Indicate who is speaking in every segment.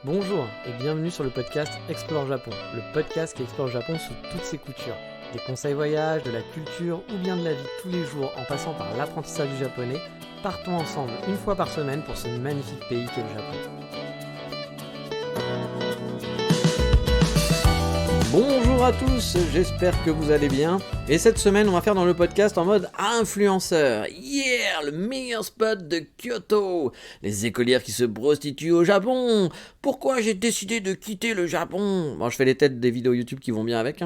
Speaker 1: Bonjour et bienvenue sur le podcast Explore Japon, le podcast qui explore le Japon sous toutes ses coutures. Des conseils voyage, de la culture ou bien de la vie tous les jours en passant par l'apprentissage du japonais, partons ensemble une fois par semaine pour ce magnifique pays qu'est le Japon. Bonjour à tous, j'espère que vous allez bien. Et cette semaine, on va faire dans le podcast en mode influenceur. Yeah, le meilleur spot de Kyoto. Les écolières qui se prostituent au Japon. Pourquoi j'ai décidé de quitter le Japon? Bon, je fais les têtes des vidéos YouTube qui vont bien avec,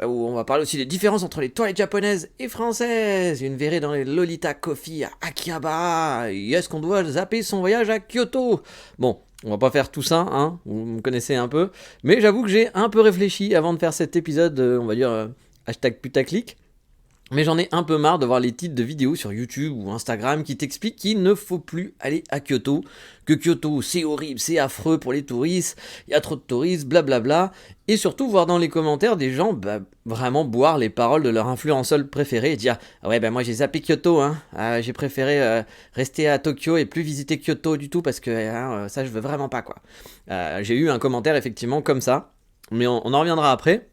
Speaker 1: où on va parler aussi des différences entre les toilettes japonaises et françaises. Une verrée dans les Lolita Coffee à Akihabara. Et est-ce qu'on doit zapper son voyage à Kyoto? Bon, on va pas faire tout ça, vous me connaissez un peu. Mais j'avoue que j'ai un peu réfléchi avant de faire cet épisode, on va dire hashtag putaclic. Mais j'en ai un peu marre de voir les titres de vidéos sur YouTube ou Instagram qui t'expliquent qu'il ne faut plus aller à Kyoto, que Kyoto c'est horrible, c'est affreux pour les touristes, il y a trop de touristes, blablabla, et surtout voir dans les commentaires des gens vraiment boire les paroles de leur influenceur préféré et dire « Ouais moi j'ai zappé Kyoto, j'ai préféré rester à Tokyo et plus visiter Kyoto du tout parce que ça je veux vraiment pas quoi ». J'ai eu un commentaire effectivement comme ça, mais on en reviendra après.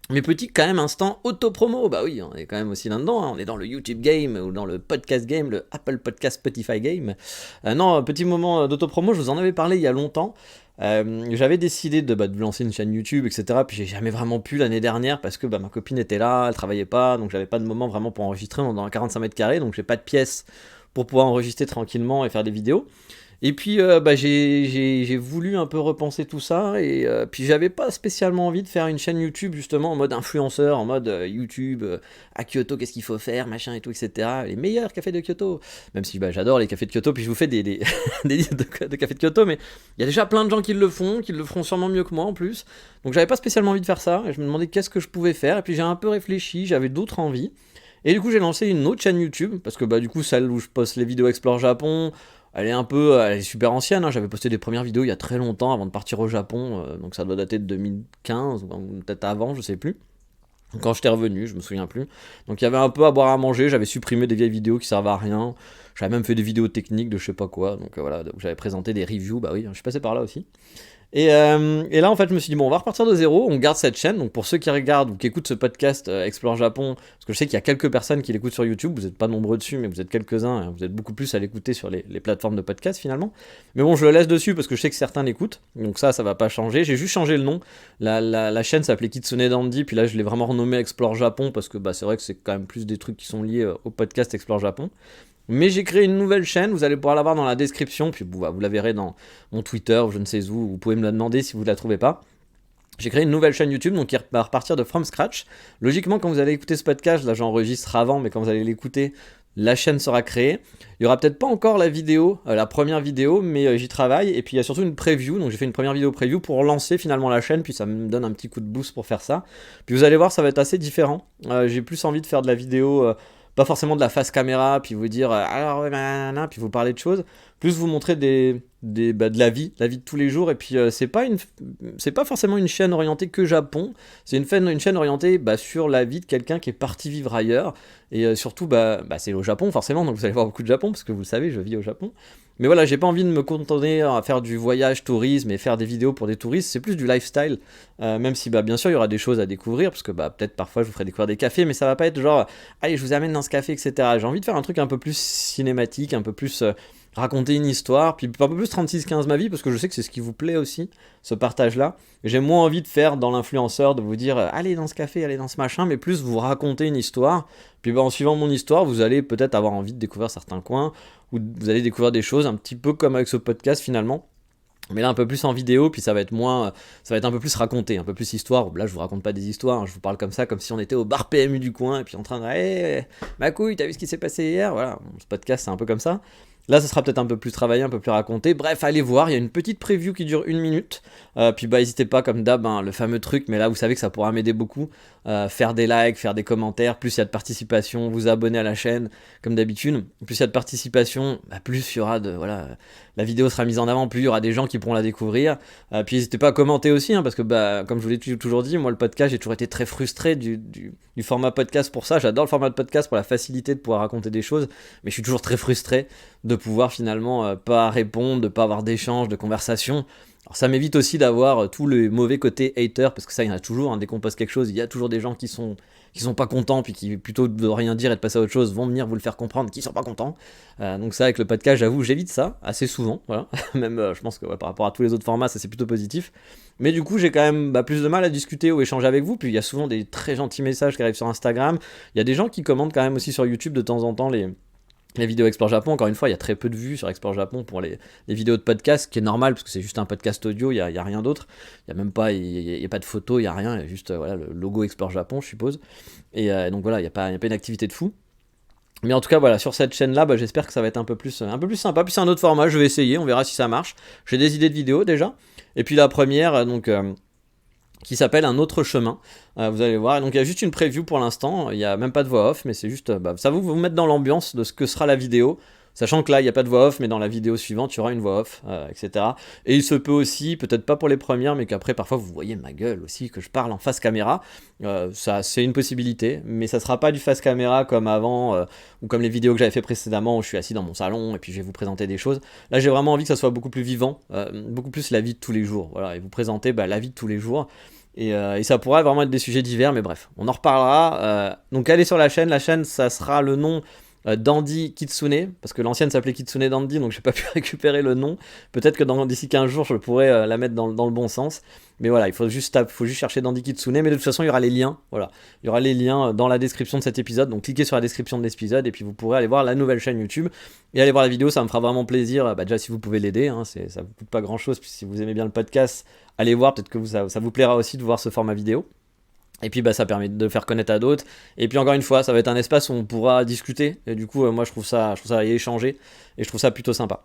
Speaker 1: Mais petit quand même instant auto-promo, bah oui, on est quand même aussi là-dedans, on est dans le YouTube game ou dans le podcast game, le Apple Podcast Spotify game. Non, petit moment d'auto-promo, je vous en avais parlé il y a longtemps. J'avais décidé de vous lancer une chaîne YouTube, etc. Puis j'ai jamais vraiment pu l'année dernière parce que ma copine était là, elle travaillait pas, donc j'avais pas de moment vraiment pour enregistrer dans 45 mètres carrés, donc j'ai pas de pièce pour pouvoir enregistrer tranquillement et faire des vidéos. Et puis j'ai voulu un peu repenser tout ça et puis j'avais pas spécialement envie de faire une chaîne YouTube justement en mode influenceur, en mode YouTube à Kyoto qu'est-ce qu'il faut faire, machin et tout, etc. Les meilleurs cafés de Kyoto, même si j'adore les cafés de Kyoto, puis je vous fais des livres de cafés de Kyoto, mais il y a déjà plein de gens qui le feront sûrement mieux que moi en plus, donc j'avais pas spécialement envie de faire ça et je me demandais qu'est-ce que je pouvais faire et puis j'ai un peu réfléchi, j'avais d'autres envies. Et du coup j'ai lancé une autre chaîne YouTube, parce que du coup celle où je poste les vidéos Explore Japon, elle est super ancienne, j'avais posté des premières vidéos il y a très longtemps avant de partir au Japon, donc ça doit dater de 2015, ou peut-être avant, je sais plus. Quand j'étais revenu, je me souviens plus. Donc il y avait un peu à boire à manger, j'avais supprimé des vieilles vidéos qui servaient à rien, j'avais même fait des vidéos techniques de je sais pas quoi, donc voilà, donc j'avais présenté des reviews, oui, je suis passé par là aussi. Et là en fait je me suis dit bon on va repartir de zéro, on garde cette chaîne, donc pour ceux qui regardent ou qui écoutent ce podcast Explore Japon, parce que je sais qu'il y a quelques personnes qui l'écoutent sur YouTube, vous n'êtes pas nombreux dessus mais vous êtes quelques-uns, vous êtes beaucoup plus à l'écouter sur les plateformes de podcast finalement, mais bon je le laisse dessus parce que je sais que certains l'écoutent, donc ça va pas changer, j'ai juste changé le nom, la chaîne s'appelait Kitsune Dandy, puis là je l'ai vraiment renommé Explore Japon parce que c'est vrai que c'est quand même plus des trucs qui sont liés au podcast Explore Japon. Mais j'ai créé une nouvelle chaîne, vous allez pouvoir la voir dans la description, puis vous la verrez dans mon Twitter ou je ne sais où, vous pouvez me la demander si vous ne la trouvez pas. J'ai créé une nouvelle chaîne YouTube, donc qui va repartir de From Scratch. Logiquement, quand vous allez écouter ce podcast, là j'enregistre avant, mais quand vous allez l'écouter, la chaîne sera créée. Il y aura peut-être pas encore la vidéo, la première vidéo, mais j'y travaille. Et puis il y a surtout une preview, donc j'ai fait une première vidéo preview pour lancer finalement la chaîne, puis ça me donne un petit coup de boost pour faire ça. Puis vous allez voir, ça va être assez différent. J'ai plus envie de faire de la vidéo... pas forcément de la face caméra, puis vous dire alors puis vous parler de choses, plus vous montrer de la vie de tous les jours, et puis c'est pas forcément une chaîne orientée que Japon, c'est une chaîne orientée sur la vie de quelqu'un qui est parti vivre ailleurs, et surtout c'est au Japon forcément, donc vous allez voir beaucoup de Japon, parce que vous le savez, je vis au Japon. Mais voilà, j'ai pas envie de me contenter à faire du voyage, tourisme et faire des vidéos pour des touristes, c'est plus du lifestyle, même si bien sûr il y aura des choses à découvrir, parce que peut-être parfois je vous ferai découvrir des cafés, mais ça va pas être genre, allez je vous amène dans ce café, etc. J'ai envie de faire un truc un peu plus cinématique, un peu plus raconter une histoire, puis un peu plus 36-15 ma vie, parce que je sais que c'est ce qui vous plaît aussi, ce partage-là. J'ai moins envie de faire dans l'influenceur, de vous dire allez dans ce café, allez dans ce machin, mais plus vous raconter une histoire, puis en suivant mon histoire, vous allez peut-être avoir envie de découvrir certains coins, ou vous allez découvrir des choses un petit peu comme avec ce podcast finalement. Mais là un peu plus en vidéo, puis ça va être un peu plus raconté, un peu plus histoire. Là je vous raconte pas des histoires, je vous parle comme ça, comme si on était au bar PMU du coin, et puis en train de ma couille, t'as vu ce qui s'est passé hier, voilà, ce podcast c'est un peu comme ça. Là, ça sera peut-être un peu plus travaillé, un peu plus raconté. Bref, allez voir, il y a une petite preview qui dure 1 minute. Puis n'hésitez pas, comme d'hab, le fameux truc, mais là, vous savez que ça pourra m'aider beaucoup. Faire des likes, faire des commentaires, plus il y a de participation, vous abonner à la chaîne, comme d'habitude. Plus il y a de participation, plus il y aura la vidéo sera mise en avant, plus il y aura des gens qui pourront la découvrir. Puis n'hésitez pas à commenter aussi, parce que comme je vous l'ai toujours dit, moi le podcast, j'ai toujours été très frustré du format podcast pour ça. J'adore le format de podcast pour la facilité de pouvoir raconter des choses, mais je suis toujours très frustré de pouvoir finalement pas répondre, de pas avoir d'échange, de conversation. Alors ça m'évite aussi d'avoir tous les mauvais côtés haters, parce que ça, il y en a toujours, hein, dès qu'on poste quelque chose, il y a toujours des gens qui sont pas contents, puis qui, plutôt de rien dire et de passer à autre chose, vont venir vous le faire comprendre qu'ils sont pas contents. Donc ça, avec le podcast, j'avoue, j'évite ça assez souvent, voilà. Même, je pense que par rapport à tous les autres formats, ça c'est plutôt positif. Mais du coup, j'ai quand même plus de mal à discuter ou échanger avec vous, puis il y a souvent des très gentils messages qui arrivent sur Instagram. Il y a des gens qui commentent quand même aussi sur YouTube de temps en temps les vidéos Explore Japon. Encore une fois, il y a très peu de vues sur Explore Japon pour les vidéos de podcast, ce qui est normal parce que c'est juste un podcast audio, il y a rien d'autre. Il y a même pas, il y a pas de photos, il y a rien, il y a juste voilà, le logo Explore Japon, je suppose. Et donc voilà, il y a pas une activité de fou. Mais en tout cas, voilà, sur cette chaîne-là, j'espère que ça va être un peu plus sympa. Puis c'est un autre format, je vais essayer, on verra si ça marche. J'ai des idées de vidéos déjà. Et puis la première, qui s'appelle Un autre chemin. Vous allez voir. Donc il y a juste une preview pour l'instant. Il n'y a même pas de voix off, mais c'est juste. Ça va vous mettre dans l'ambiance de ce que sera la vidéo. Sachant que là, il n'y a pas de voix off, mais dans la vidéo suivante, il y aura une voix off, etc. Et il se peut aussi, peut-être pas pour les premières, mais qu'après, parfois, vous voyez ma gueule aussi, que je parle en face caméra. Ça, c'est une possibilité, mais ça sera pas du face caméra comme avant, ou comme les vidéos que j'avais fait précédemment, où je suis assis dans mon salon, et puis je vais vous présenter des choses. Là, j'ai vraiment envie que ça soit beaucoup plus vivant, beaucoup plus la vie de tous les jours. Voilà, et vous présenter la vie de tous les jours. Et ça pourrait vraiment être des sujets divers, mais bref, on en reparlera. Donc allez sur la chaîne, ça sera le nom Dandy Kitsune, parce que l'ancienne s'appelait Kitsune Dandy, donc j'ai pas pu récupérer le nom. Peut-être que d'ici 15 jours, je pourrais la mettre dans le bon sens. Mais voilà, il faut juste chercher Dandy Kitsune, mais de toute façon, il y aura les liens. Voilà, il y aura les liens dans la description de cet épisode, donc cliquez sur la description de l'épisode, et puis vous pourrez aller voir la nouvelle chaîne YouTube, et aller voir la vidéo, ça me fera vraiment plaisir. Déjà, si vous pouvez l'aider, hein, ça vous coûte pas grand-chose, puis si vous aimez bien le podcast, allez voir, peut-être que ça vous plaira aussi de voir ce format vidéo. Et puis ça permet de faire connaître à d'autres. Et puis encore une fois, ça va être un espace où on pourra discuter. Et du coup, moi je trouve ça y échanger. Et je trouve ça plutôt sympa.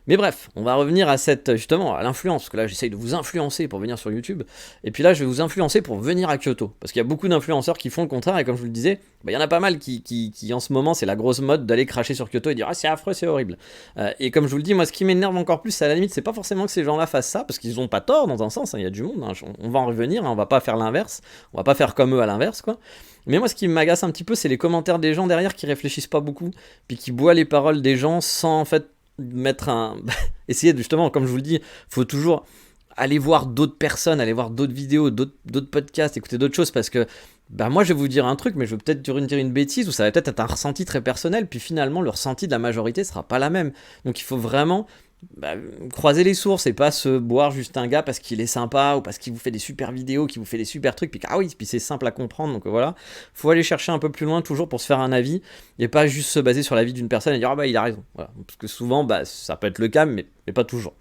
Speaker 1: Mais bref, on va revenir à justement, à l'influence, parce que là j'essaye de vous influencer pour venir sur YouTube, et puis là je vais vous influencer pour venir à Kyoto, parce qu'il y a beaucoup d'influenceurs qui font le contraire, et comme je vous le disais, il y en a pas mal qui en ce moment, c'est la grosse mode d'aller cracher sur Kyoto et dire « Ah c'est affreux, c'est horrible ». Et comme je vous le dis, moi ce qui m'énerve encore plus, à la limite, c'est pas forcément que ces gens-là fassent ça, parce qu'ils ont pas tort dans un sens, hein, il y a du monde, hein, on va en revenir, hein, on va pas faire l'inverse, on va pas faire comme eux à l'inverse, quoi. Mais moi ce qui m'agace un petit peu, c'est les commentaires des gens derrière qui réfléchissent pas beaucoup, puis qui boivent les paroles des gens sans en fait essayer de, justement, comme je vous le dis, faut toujours aller voir d'autres personnes, aller voir d'autres vidéos, d'autres podcasts, écouter d'autres choses, parce que moi je vais vous dire un truc, mais je vais peut-être dire une bêtise, ou ça va peut-être être un ressenti très personnel, puis finalement le ressenti de la majorité sera pas la même. Donc il faut vraiment croiser les sources et pas se boire juste un gars parce qu'il est sympa ou parce qu'il vous fait des super vidéos, qu'il vous fait des super trucs, puis puis c'est simple à comprendre, donc voilà. Faut aller chercher un peu plus loin toujours pour se faire un avis et pas juste se baser sur l'avis d'une personne et dire il a raison, voilà. Parce que souvent ça peut être le cas, mais pas toujours.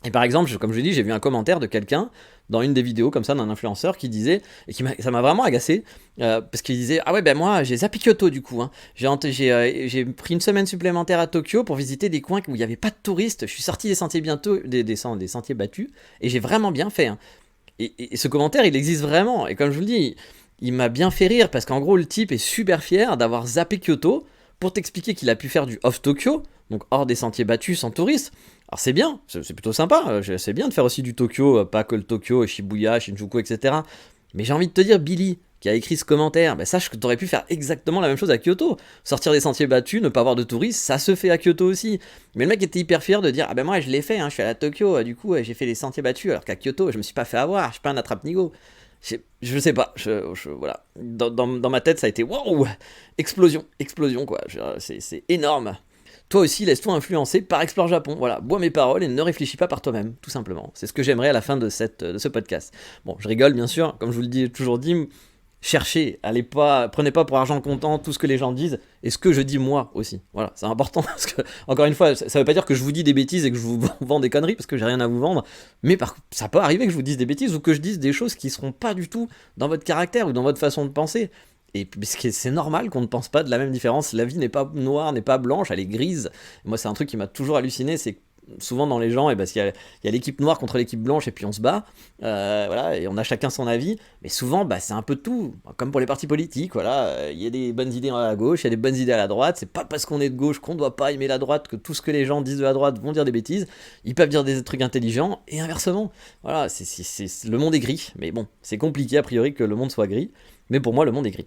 Speaker 1: Et par exemple, comme je l'ai dit, j'ai vu un commentaire de quelqu'un dans une des vidéos comme ça d'un influenceur qui disait, et ça m'a vraiment agacé, parce qu'il disait ah ouais moi j'ai zappé Kyoto du coup, hein. J'ai pris une semaine supplémentaire à Tokyo pour visiter des coins où il n'y avait pas de touristes, je suis sorti des sentiers des sentiers battus, et j'ai vraiment bien fait, hein. Et ce commentaire il existe vraiment, et comme je vous le dis, il m'a bien fait rire, parce qu'en gros le type est super fier d'avoir zappé Kyoto pour t'expliquer qu'il a pu faire du off Tokyo, donc hors des sentiers battus sans touristes. Alors c'est bien, c'est plutôt sympa, c'est bien de faire aussi du Tokyo, pas que le Tokyo, Shibuya, Shinjuku, etc. Mais j'ai envie de te dire, Billy, qui a écrit ce commentaire, sache que t'aurais pu faire exactement la même chose à Kyoto. Sortir des sentiers battus, ne pas avoir de touristes, ça se fait à Kyoto aussi. Mais le mec était hyper fier de dire, moi je l'ai fait, hein, je suis allé à Tokyo, du coup j'ai fait les sentiers battus, alors qu'à Kyoto je me suis pas fait avoir, je suis pas un attrape-nigo. Je sais pas, voilà. Dans ma tête ça a été, waouh, explosion quoi, c'est énorme. Toi aussi, laisse-toi influencer par Explore Japon. Voilà, bois mes paroles et ne réfléchis pas par toi-même, tout simplement. C'est ce que j'aimerais à la fin de ce podcast. Bon, je rigole, bien sûr, comme je vous le toujours dit, cherchez, prenez pas pour argent comptant tout ce que les gens disent, et ce que je dis moi aussi. Voilà, c'est important, parce que, encore une fois, ça veut pas dire que je vous dis des bêtises et que je vous vends des conneries, parce que j'ai rien à vous vendre, mais ça peut arriver que je vous dise des bêtises, ou que je dise des choses qui seront pas du tout dans votre caractère, ou dans votre façon de penser. Et c'est normal qu'on ne pense pas de la même différence. La vie n'est pas noire, n'est pas blanche, elle est grise. Moi, c'est un truc qui m'a toujours halluciné, c'est que souvent dans les gens, parce qu'il y a l'équipe noire contre l'équipe blanche, et puis on se bat, voilà, et on a chacun son avis. Mais souvent, c'est un peu de tout, comme pour les partis politiques. Voilà, il y a des bonnes idées à la gauche, il y a des bonnes idées à la droite. C'est pas parce qu'on est de gauche qu'on doit pas aimer la droite que tout ce que les gens disent de la droite vont dire des bêtises. Ils peuvent dire des trucs intelligents, et inversement. Voilà, le monde est gris. Mais bon, c'est compliqué a priori que le monde soit gris. Mais pour moi, le monde est gris.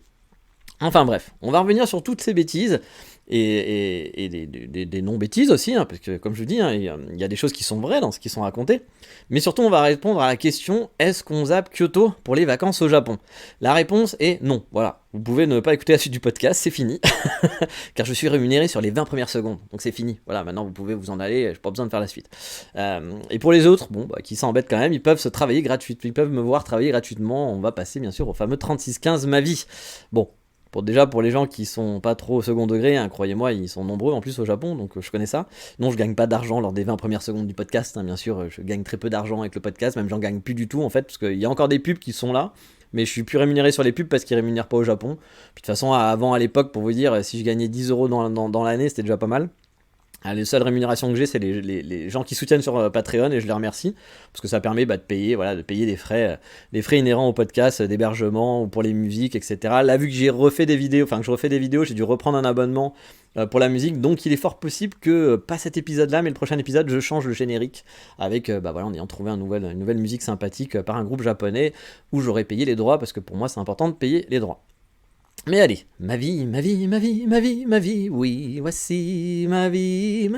Speaker 1: Enfin bref, on va revenir sur toutes ces bêtises, et des non-bêtises aussi, hein, parce que comme je vous dis, hein, il y a des choses qui sont vraies dans ce qui sont racontés. Mais surtout, on va répondre à la question, est-ce qu'on zappe Kyoto pour les vacances au Japon? La réponse est non, voilà. Vous pouvez ne pas écouter la suite du podcast, c'est fini. Car je suis rémunéré sur les 20 premières secondes, donc c'est fini. Voilà, maintenant vous pouvez vous en aller, j'ai pas besoin de faire la suite. Et pour les autres, bon, qui s'embêtent quand même, ils peuvent se travailler gratuitement, ils peuvent me voir travailler gratuitement. On va passer bien sûr au fameux 36-15 ma vie. Bon, pour les gens qui sont pas trop au second degré, hein, croyez-moi, ils sont nombreux en plus au Japon, donc je connais ça. Non, je gagne pas d'argent lors des 20 premières secondes du podcast, hein, bien sûr, je gagne très peu d'argent avec le podcast, même j'en gagne plus du tout en fait, parce qu'il y a encore des pubs qui sont là, mais je suis plus rémunéré sur les pubs parce qu'ils rémunèrent pas au Japon. Puis de toute façon, avant à l'époque, pour vous dire, si je gagnais 10 euros dans l'année, c'était déjà pas mal. Les seules rémunérations que j'ai, c'est les gens qui soutiennent sur Patreon, et je les remercie parce que ça permet de payer des frais inhérents au podcast, d'hébergement ou pour les musiques, etc. Là, vu que je refais des vidéos, j'ai dû reprendre un abonnement pour la musique, donc il est fort possible que pas cet épisode-là, mais le prochain épisode, je change le générique avec, en ayant trouvé une nouvelle musique sympathique par un groupe japonais où j'aurais payé les droits parce que pour moi, c'est important de payer les droits. Mais allez, ma vie, oui, voici ma vie,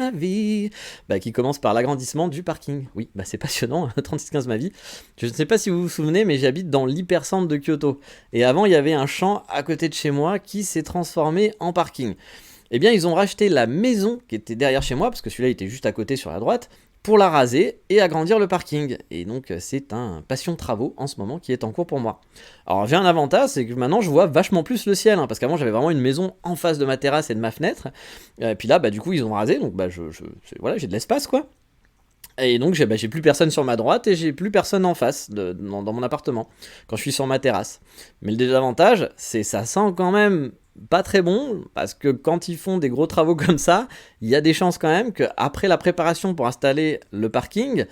Speaker 1: qui commence par l'agrandissement du parking. Oui, c'est passionnant, 36-15 ma vie. Je ne sais pas si vous vous souvenez, mais j'habite dans l'hypercentre de Kyoto. Et avant, il y avait un champ à côté de chez moi qui s'est transformé en parking. Eh bien, ils ont racheté la maison qui était derrière chez moi, parce que celui-là était juste à côté sur la droite, pour la raser et agrandir le parking. Et donc c'est un passion travaux en ce moment qui est en cours pour moi. Alors j'ai un avantage, c'est que maintenant je vois vachement plus le ciel, hein, parce qu'avant j'avais vraiment une maison en face de ma terrasse et de ma fenêtre. Et puis là, du coup ils ont rasé, donc j'ai de l'espace quoi. Et donc j'ai plus personne sur ma droite et j'ai plus personne en face dans mon appartement quand je suis sur ma terrasse. Mais le désavantage, c'est ça sent quand même pas très bon, parce que quand ils font des gros travaux comme ça, il y a des chances quand même qu'après la préparation pour installer le parking,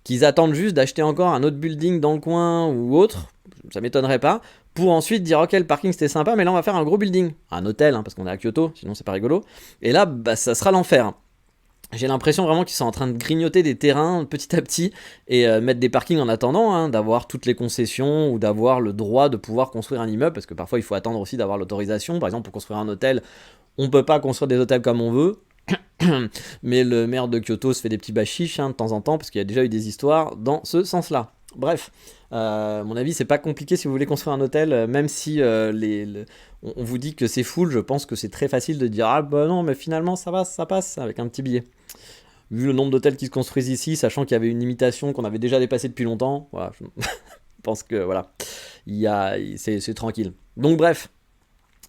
Speaker 1: qu'ils attendent juste d'acheter encore un autre building dans le coin ou autre, ça m'étonnerait pas, pour ensuite dire ok, le parking c'était sympa, mais là on va faire un gros building, un hôtel, hein, parce qu'on est à Kyoto, sinon c'est pas rigolo, et là ça sera l'enfer. J'ai l'impression vraiment qu'ils sont en train de grignoter des terrains petit à petit et mettre des parkings en attendant, hein, d'avoir toutes les concessions ou d'avoir le droit de pouvoir construire un immeuble, parce que parfois il faut attendre aussi d'avoir l'autorisation. Par exemple, pour construire un hôtel, on peut pas construire des hôtels comme on veut. Mais le maire de Kyoto se fait des petits bachiches, hein, de temps en temps, parce qu'il y a déjà eu des histoires dans ce sens-là. Bref, mon avis, c'est pas compliqué si vous voulez construire un hôtel, même si on vous dit que c'est full. Je pense que c'est très facile de dire ah bah non, mais finalement ça passe avec un petit billet. Vu le nombre d'hôtels qui se construisent ici, sachant qu'il y avait une limitation qu'on avait déjà dépassée depuis longtemps, voilà, je pense que voilà, c'est tranquille. Donc bref.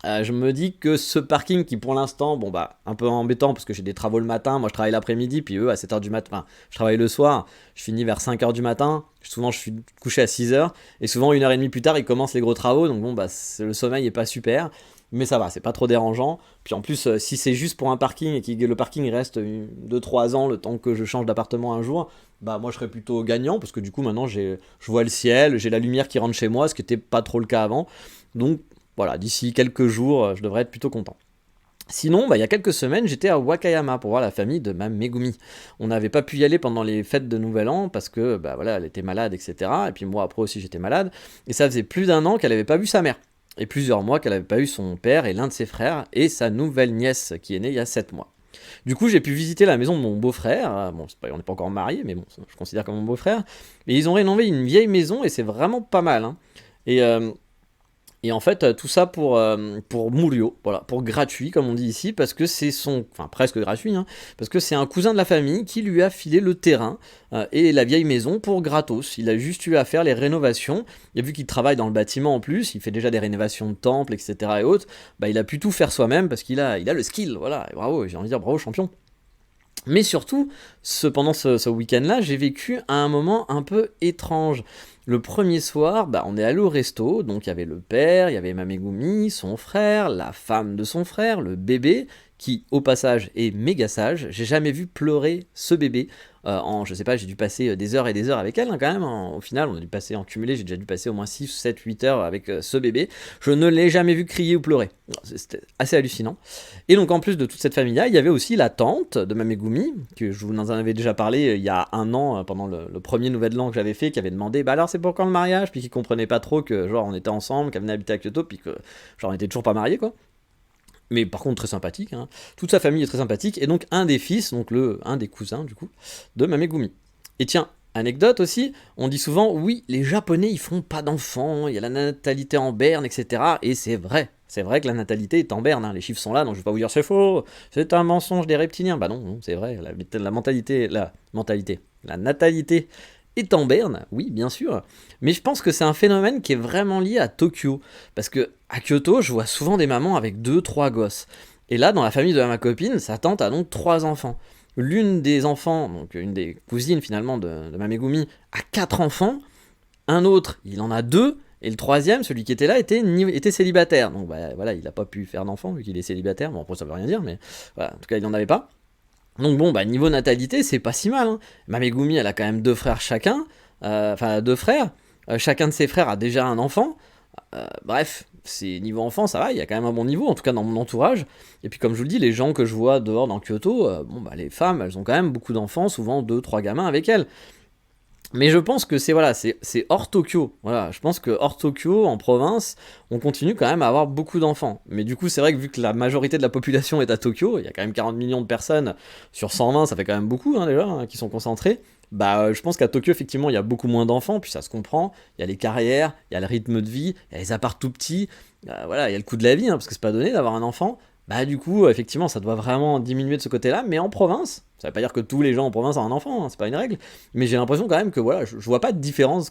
Speaker 1: Je me dis que ce parking qui pour l'instant, un peu embêtant parce que j'ai des travaux le matin, moi je travaille l'après-midi, puis eux à 7h du matin, enfin je travaille le soir, je finis vers 5h du matin, souvent je suis couché à 6h, et souvent 1h30 plus tard ils commencent les gros travaux, donc le sommeil est pas super, mais ça va, c'est pas trop dérangeant, puis en plus si c'est juste pour un parking et que le parking reste 2-3 ans le temps que je change d'appartement un jour, moi je serais plutôt gagnant, parce que du coup maintenant je vois le ciel, j'ai la lumière qui rentre chez moi, ce qui était pas trop le cas avant, donc voilà, d'ici quelques jours, je devrais être plutôt content. Sinon, il y a quelques semaines, j'étais à Wakayama pour voir la famille de ma Megumi. On n'avait pas pu y aller pendant les fêtes de Nouvel An parce que, elle était malade, etc. Et puis moi, après aussi, j'étais malade. Et ça faisait plus d'1 an qu'elle n'avait pas vu sa mère. Et plusieurs mois qu'elle n'avait pas eu son père et l'un de ses frères et sa nouvelle nièce qui est née il y a 7 mois. Du coup, j'ai pu visiter la maison de mon beau-frère. Bon, on n'est pas encore mariés, mais bon, je considère comme mon beau-frère. Et ils ont rénové une vieille maison et c'est vraiment pas mal, hein. Et en fait, tout ça pour Murio, voilà, pour gratuit, comme on dit ici, parce que c'est presque gratuit, hein, parce que c'est un cousin de la famille qui lui a filé le terrain et la vieille maison pour gratos. Il a juste eu à faire les rénovations, et vu qu'il travaille dans le bâtiment en plus, il fait déjà des rénovations de temples, etc. et autres, il a pu tout faire soi-même parce qu'il a le skill, voilà, et bravo, j'ai envie de dire bravo champion. Mais surtout, pendant ce week-end-là, j'ai vécu un moment un peu étrange. Le premier soir, on est allé au resto, donc il y avait le père, il y avait ma Megumi, son frère, la femme de son frère, le bébé, qui au passage est méga sage. J'ai jamais vu pleurer ce bébé. Je sais pas, j'ai dû passer des heures et des heures avec elle, hein, quand même. Au final, on a dû passer en cumulé, j'ai déjà dû passer au moins 6, 7, 8 heures avec ce bébé. Je ne l'ai jamais vu crier ou pleurer. C'était assez hallucinant. Et donc en plus de toute cette famille-là, il y avait aussi la tante de ma Megumi, que je vous en avais déjà parlé il y a 1 an, pendant le premier Nouvel An que j'avais fait, qui avait demandé alors c'est pour quand le mariage, puis qui comprenait pas trop que genre on était ensemble, qu'elle venait habiter à Kyoto, puis que genre on était toujours pas mariés quoi. mais par contre très sympathique, hein. Toute sa famille est très sympathique, et donc un des fils, donc un des cousins du coup, de Mamegumi. Et tiens, anecdote aussi, on dit souvent, oui, les Japonais ils font pas d'enfants, il y a la natalité en berne, etc. Et c'est vrai que la natalité est en berne, hein. Les chiffres sont là, donc je vais pas vous dire c'est faux, c'est un mensonge des reptiliens. Bah non, c'est vrai, la natalité est en berne, oui, bien sûr. Mais je pense que c'est un phénomène qui est vraiment lié à Tokyo. Parce que à Kyoto, je vois souvent des mamans avec deux, trois gosses. Et là, dans la famille de ma copine, sa tante a donc trois enfants. L'une des enfants, donc une des cousines finalement de ma Megumi, a quatre enfants. Un autre, il en a deux. Et le troisième, celui qui était là, était célibataire. Donc bah, voilà, il n'a pas pu faire d'enfant vu qu'il est célibataire. Bon, après, ça veut rien dire, mais voilà, en tout cas, il n'en avait pas. Donc bon, bah niveau natalité, c'est pas si mal, hein. Ma Megumi, elle a quand même deux frères chacun. Enfin, deux frères. Chacun de ses frères a déjà un enfant. Bref, c'est niveau enfant, ça va, il y a quand même un bon niveau, en tout cas dans mon entourage. Et puis comme je vous le dis, les gens que je vois dehors dans Kyoto, bon bah les femmes, elles ont quand même beaucoup d'enfants, souvent deux, trois gamins avec elles. Mais je pense que c'est hors Tokyo. Voilà, je pense que hors Tokyo, en province, on continue quand même à avoir beaucoup d'enfants. Mais du coup, c'est vrai que vu que la majorité de la population est à Tokyo, il y a quand même 40 millions de personnes sur 120, ça fait quand même beaucoup, hein, déjà, hein, qui sont concentrés. Bah, je pense qu'à Tokyo, effectivement, il y a beaucoup moins d'enfants, puis ça se comprend. Il y a les carrières, il y a le rythme de vie, il y a les apparts tout petits. Voilà, il y a le coût de la vie, hein, parce que c'est pas donné d'avoir un enfant. Bah du coup, effectivement, ça doit vraiment diminuer de ce côté-là, mais en province, ça veut pas dire que tous les gens en province ont un enfant, hein, c'est pas une règle, mais j'ai l'impression quand même que voilà, je vois pas de différence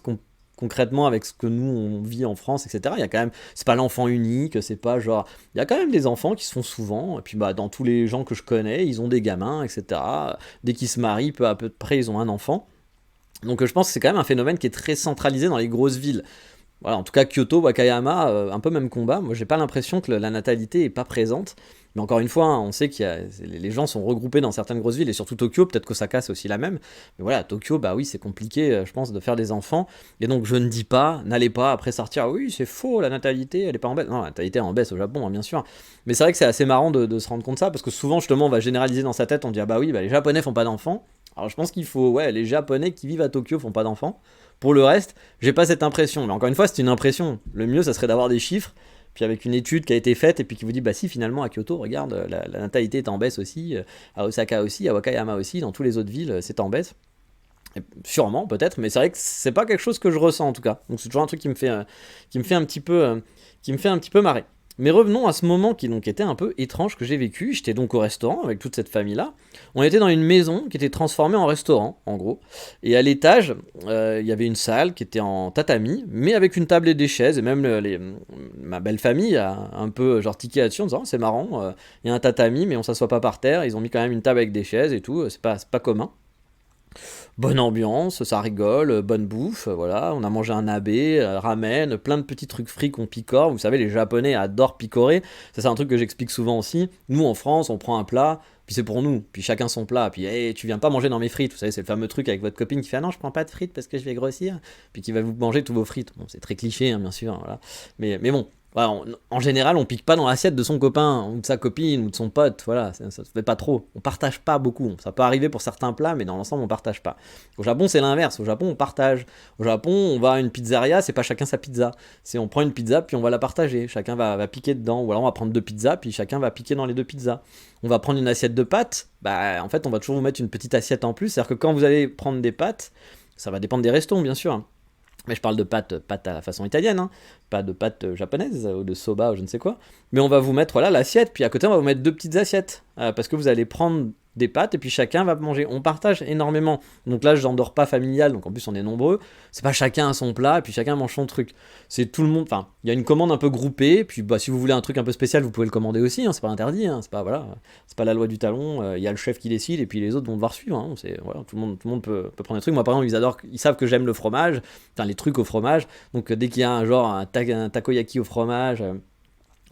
Speaker 1: concrètement avec ce que nous on vit en France, etc. Il y a quand même, c'est pas l'enfant unique, c'est pas genre, il y a quand même des enfants qui se font souvent, et puis bah dans tous les gens que je connais, ils ont des gamins, etc. Dès qu'ils se marient, peu à peu près, ils ont un enfant. Donc je pense que c'est quand même un phénomène qui est très centralisé dans les grosses villes. Voilà, en tout cas, Kyoto, Wakayama, un peu même combat. Moi, j'ai pas l'impression que la natalité est pas présente. Mais encore une fois, hein, on sait les gens sont regroupés dans certaines grosses villes, et surtout Tokyo, peut-être qu'Osaka c'est aussi la même. Mais voilà, Tokyo, bah oui, c'est compliqué, je pense, de faire des enfants. Et donc, je ne dis pas, n'allez pas après sortir, oui, c'est faux, la natalité, elle est pas en baisse. Non, la natalité est en baisse au Japon, hein, bien sûr. Mais c'est vrai que c'est assez marrant de se rendre compte de ça, parce que souvent, justement, on va généraliser dans sa tête, on dit, ah bah oui, bah, les Japonais font pas d'enfants. Alors, je pense qu'il faut, ouais, les Japonais qui vivent à Tokyo font pas d'enfants. Pour le reste, j'ai pas cette impression. Mais encore une fois, c'est une impression. Le mieux, ça serait d'avoir des chiffres, puis avec une étude qui a été faite, et puis qui vous dit, bah si, finalement, à Kyoto, regarde, la natalité est en baisse aussi, à Osaka aussi, à Wakayama aussi, dans toutes les autres villes, c'est en baisse. Et sûrement, peut-être, mais c'est vrai que c'est pas quelque chose que je ressens, en tout cas. Donc c'est toujours un truc qui me fait un petit peu, qui me fait un petit peu marrer. Mais revenons à ce moment qui donc était un peu étrange que j'ai vécu. J'étais donc au restaurant avec toute cette famille-là. On était dans une maison qui était transformée en restaurant, en gros. Et à l'étage, il y avait une salle qui était en tatami, mais avec une table et des chaises. Et même ma belle famille a un peu genre tiqué là-dessus en disant, oh, c'est marrant, il y a un tatami, mais on s'assoit pas par terre. Ils ont mis quand même une table avec des chaises et tout. C'est pas commun. Bonne ambiance, ça rigole, bonne bouffe, voilà. On a mangé un nabe, ramen, plein de petits trucs frits qu'on picore. Vous savez, les Japonais adorent picorer. Ça, c'est un truc que j'explique souvent aussi. Nous, en France, on prend un plat, puis c'est pour nous, puis chacun son plat. Puis, hey, tu viens pas manger dans mes frites. Vous savez, c'est le fameux truc avec votre copine qui fait, ah non, je prends pas de frites parce que je vais grossir. Puis qui va vous manger tous vos frites. Bon, c'est très cliché, hein, bien sûr, voilà. Mais bon. Voilà, en général, on pique pas dans l'assiette de son copain ou de sa copine ou de son pote. Voilà, ça se fait pas trop. On partage pas beaucoup. Ça peut arriver pour certains plats, mais dans l'ensemble, on partage pas. Au Japon, c'est l'inverse. Au Japon, on partage. Au Japon, on va à une pizzeria, c'est pas chacun sa pizza. C'est on prend une pizza puis on va la partager. Chacun va piquer dedans. Ou alors on va prendre deux pizzas puis chacun va piquer dans les deux pizzas. On va prendre une assiette de pâtes. Bah, en fait, on va toujours vous mettre une petite assiette en plus. C'est-à-dire que quand vous allez prendre des pâtes, ça va dépendre des restos, bien sûr. Mais je parle de pâtes à la façon italienne, hein. Pas de pâtes japonaises ou de soba ou je ne sais quoi. Mais on va vous mettre voilà l'assiette, puis à côté on va vous mettre deux petites assiettes. Parce que vous allez prendre des pâtes et puis chacun va manger. On partage énormément. Donc là, genre de repas familial, donc en plus on est nombreux. C'est pas chacun à son plat et puis chacun mange son truc. C'est tout le monde. Enfin, il y a une commande un peu groupée. Puis bah, si vous voulez un truc un peu spécial, vous pouvez le commander aussi. Hein, c'est pas interdit. Hein, c'est pas voilà, c'est pas la loi du talon. Il y a le chef qui décide et puis les autres vont devoir suivre. Hein, c'est voilà, tout le monde peut prendre des trucs. Moi par exemple, ils savent que j'aime le fromage. Enfin les trucs au fromage. Donc dès qu'il y a un takoyaki au fromage.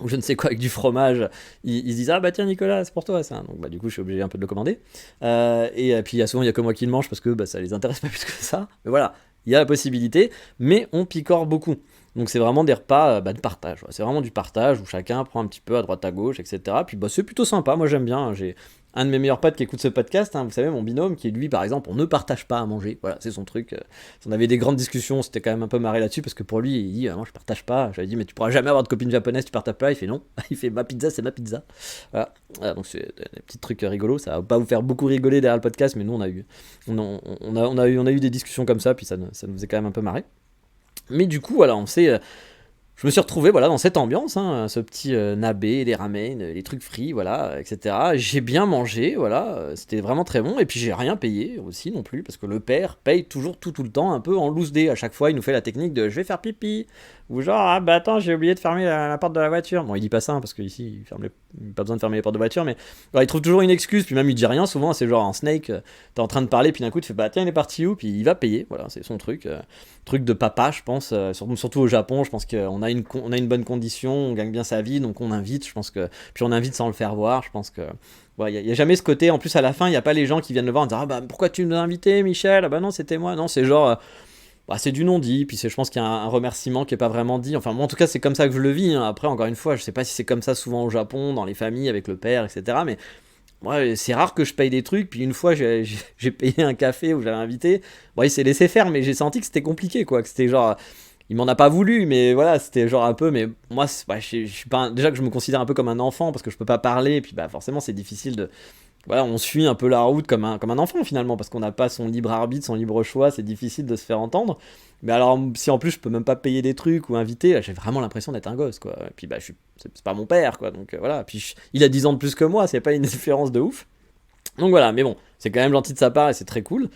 Speaker 1: Ou je ne sais quoi avec du fromage, ils se disent ah bah tiens Nicolas c'est pour toi ça, donc bah du coup je suis obligé un peu de le commander, et puis souvent il y a que moi qui le mange parce que bah, ça les intéresse pas plus que ça, mais voilà, il y a la possibilité, mais on picore beaucoup, donc c'est vraiment des repas de partage, c'est vraiment du partage où chacun prend un petit peu à droite à gauche, etc. Puis bah c'est plutôt sympa, moi j'aime bien, un de mes meilleurs potes qui écoute ce podcast, hein, vous savez, mon binôme, qui lui, par exemple, on ne partage pas à manger. Voilà, c'est son truc. On avait des grandes discussions, c'était quand même un peu marré là-dessus, parce que pour lui, il dit, moi je partage pas. J'avais dit, mais tu pourras jamais avoir de copine japonaise, tu partages pas. Il fait non. Il fait, ma pizza, c'est ma pizza. Voilà. Voilà, donc c'est des petits trucs rigolos. Ça va pas vous faire beaucoup rigoler derrière le podcast, mais nous, on a eu des discussions comme ça, puis ça nous faisait quand même un peu marrer. Mais du coup, voilà, je me suis retrouvé voilà, dans cette ambiance, hein, ce petit nabe, les ramen, les trucs frits, voilà, etc. J'ai bien mangé, voilà, c'était vraiment très bon. Et puis j'ai rien payé aussi non plus, parce que le père paye toujours tout le temps, un peu en loose day. À chaque fois, il nous fait la technique de je vais faire pipi. Ou genre, ah bah attends, j'ai oublié de fermer la porte de la voiture. Bon, il dit pas ça, hein, parce qu'ici, pas besoin de fermer les portes de voiture, mais voilà, il trouve toujours une excuse, puis même il dit rien. Souvent, c'est genre un Snake, t'es en train de parler, puis d'un coup, tu fais bah tiens, il est parti où? Puis il va payer, voilà, c'est son truc. Truc de papa, je pense, surtout au Japon, je pense qu'on a on a une bonne condition, on gagne bien sa vie, donc on invite, je pense que. Puis on invite sans le faire voir, je pense que. Il n'y a jamais ce côté, en plus à la fin, il n'y a pas les gens qui viennent le voir en disant ah bah pourquoi tu nous as invités, Michel? Ah bah non, c'était moi. Non, c'est genre. C'est du non-dit, puis je pense qu'il y a un remerciement qui est pas vraiment dit. Enfin, moi en tout cas, c'est comme ça que je le vis, hein. Après, encore une fois, je sais pas si c'est comme ça souvent au Japon, dans les familles, avec le père, etc. Mais moi, c'est rare que je paye des trucs, puis une fois, j'ai payé un café où j'avais invité. Bon, il s'est laissé faire, mais j'ai senti que c'était compliqué, quoi. Que c'était genre. Il m'en a pas voulu, mais voilà, c'était genre un peu. Mais moi, je suis pas. Déjà que je me considère un peu comme un enfant, parce que je peux pas parler, et puis bah, forcément, c'est difficile de. Voilà, on suit un peu la route comme un enfant finalement, parce qu'on n'a pas son libre arbitre, son libre choix, c'est difficile de se faire entendre. Mais alors, si en plus je peux même pas payer des trucs ou inviter, là, j'ai vraiment l'impression d'être un gosse, quoi. Et puis, bah, c'est pas mon père, quoi. Donc voilà. Puis il a 10 ans de plus que moi, c'est pas une différence de ouf. Donc voilà, mais bon, c'est quand même gentil de sa part et c'est très cool.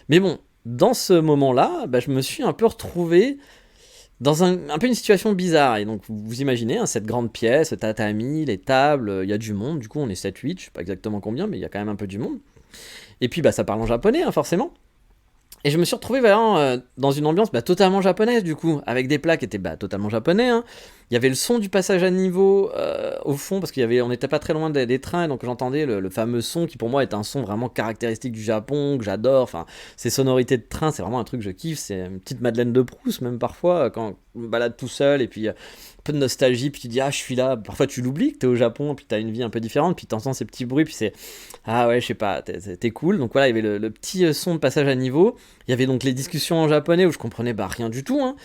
Speaker 1: Mais bon, dans ce moment-là, bah, je me suis un peu retrouvé dans un peu une situation bizarre. Et donc, vous imaginez, hein, cette grande pièce, le tatami, les tables, il y a du monde. Du coup, on est 7-8, je sais pas exactement combien, mais il y a quand même un peu du monde. Et puis, bah, ça parle en japonais, hein, forcément. Et je me suis retrouvé vraiment dans une ambiance totalement japonaise, du coup, avec des plats qui étaient totalement japonais, hein. Il y avait le son du passage à niveau au fond, parce on n'était pas très loin des trains, et donc j'entendais le fameux son qui pour moi est un son vraiment caractéristique du Japon, que j'adore. Enfin, ces sonorités de train, c'est vraiment un truc que je kiffe. C'est une petite Madeleine de Proust, même parfois, quand je me balade tout seul, et puis un peu de nostalgie, puis tu dis, ah, je suis là. Parfois, tu l'oublies que t'es au Japon, puis t'as une vie un peu différente, puis t'entends ces petits bruits, puis c'est, ah ouais, je sais pas, t'es cool. Donc voilà, il y avait le petit son de passage à niveau. Il y avait donc les discussions en japonais où je comprenais rien du tout, hein.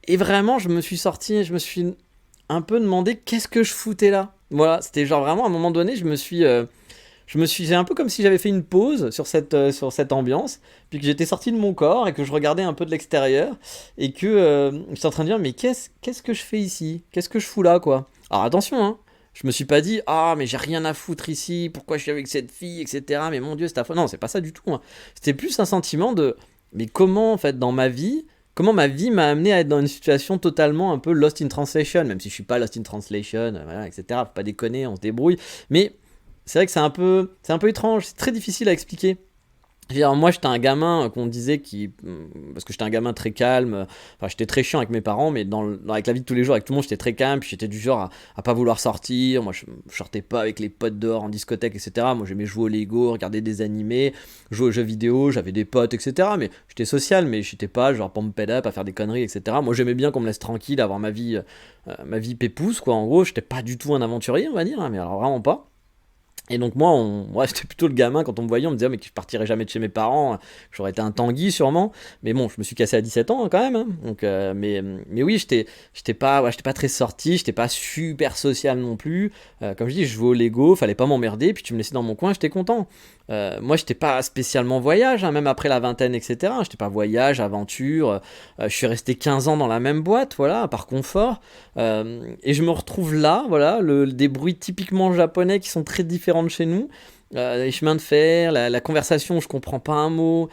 Speaker 1: Et vraiment, je me suis sorti, je me suis un peu demandé qu'est-ce que je foutais là. Voilà, c'était genre vraiment à un moment donné, c'est un peu comme si j'avais fait une pause sur cette ambiance, puis que j'étais sorti de mon corps et que je regardais un peu de l'extérieur et que je suis en train de dire mais qu'est-ce que je fais ici? Qu'est-ce que je fous là, quoi? Alors attention, hein. Je me suis pas dit ah mais j'ai rien à foutre ici, pourquoi je suis avec cette fille, etc. Mais mon Dieu, c'est ta faute. Non, c'est pas ça du tout, hein. C'était plus un sentiment de mais comment en fait dans ma vie. Comment ma vie m'a amené à être dans une situation totalement un peu lost in translation, même si je suis pas lost in translation, voilà, etc. Faut pas déconner, on se débrouille. Mais c'est vrai que c'est un peu étrange, c'est très difficile à expliquer. Moi j'étais un gamin qu'on disait parce que j'étais un gamin très calme, enfin j'étais très chiant avec mes parents, mais avec la vie de tous les jours avec tout le monde j'étais très calme, puis j'étais du genre à pas vouloir sortir. Moi je sortais pas avec les potes dehors en discothèque, etc. Moi j'aimais jouer au Lego, regarder des animés, jouer aux jeux vidéo, j'avais des potes, etc. Mais j'étais social, mais j'étais pas genre pumped up à faire des conneries, etc. Moi j'aimais bien qu'on me laisse tranquille, avoir ma vie pépouze, quoi. En gros j'étais pas du tout un aventurier, on va dire, hein, mais alors vraiment pas. Et donc moi, j'étais plutôt le gamin, quand on me voyait, on me disait mais que je partirais jamais de chez mes parents, j'aurais été un Tanguy sûrement, mais bon, je me suis cassé à 17 ans, hein, quand même, hein. Donc, mais oui, j'étais pas très sorti, j'étais pas super social non plus. Comme je dis, je jouais au Lego, fallait pas m'emmerder, puis tu me laissais dans mon coin, j'étais content. Moi, j'étais pas spécialement voyage, hein, même après la vingtaine, etc. J'étais pas voyage, aventure. Je suis resté 15 ans dans la même boîte, voilà, par confort. Et je me retrouve là, voilà, des bruits typiquement japonais qui sont très différents de chez nous. Les chemins de fer, la conversation où je comprends pas un mot,